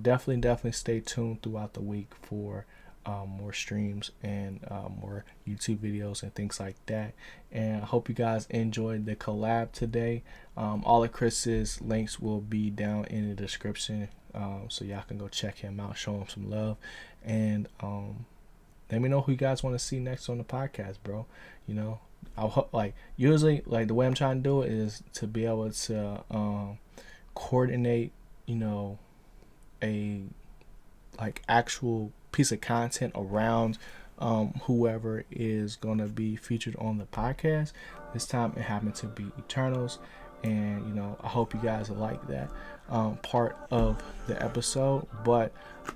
definitely stay tuned throughout the week for more streams and more YouTube videos and things like that. And I hope you guys enjoyed the collab today. All of Chris's links will be down in the description, so y'all can go check him out, show him some love, and let me know who you guys want to see next on the podcast, bro. I'll like usually like the way I'm trying to do it is to be able to coordinate a like actual piece of content around whoever is going to be featured on the podcast. This time it happened to be Eternals, And, you know, I hope you guys like that part of the episode. But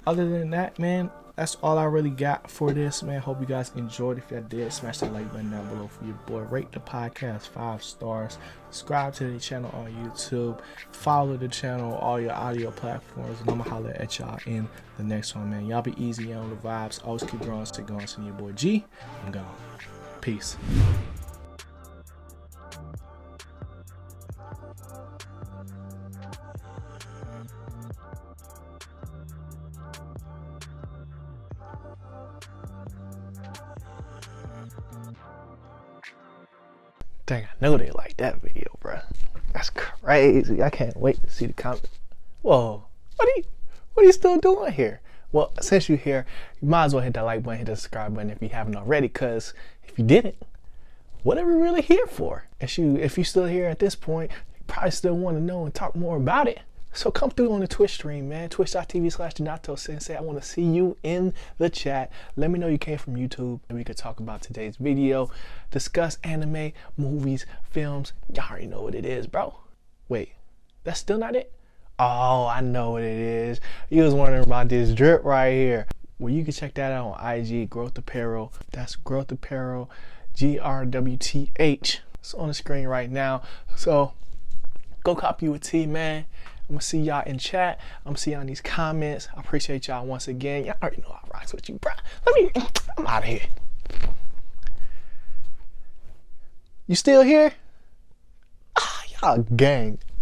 other than that, man, that's all I really got for this, man. Hope you guys enjoyed. If you did, smash that like button down below for your boy. Rate the podcast 5 stars. Subscribe to the channel on YouTube. Follow the channel, all your audio platforms. And I'm going to holler at y'all in the next one, man. Y'all be easy on the vibes. Always keep growing, stay going. See your boy G. I'm gone. Peace. Dang, I know they like that video, bro. That's crazy. I can't wait to see the comment. Whoa, what are you still doing here? Well, since you're here, you might as well hit that like button, hit the subscribe button if you haven't already, because if you didn't, what are we really here for? If you're still here at this point, you probably still want to know and talk more about it. So come through on the Twitch stream, man. Twitch.tv/Ginato Sensei. I want to see you in the chat. Let me know you came from YouTube, and we could talk about today's video, discuss anime, movies, films. Y'all already know what it is, bro. Wait, that's still not it? Oh, I know what it is. You was wondering about this drip right here. Well, you can check that out on IG, Growth Apparel. That's Growth Apparel, GRWTH. It's on the screen right now. So go copy you a tee, man. I'm gonna see y'all in chat. I'm gonna see y'all in these comments. I appreciate y'all once again. Y'all already know I rocks with you, bro. I'm out of here. You still here? Ah, y'all gang.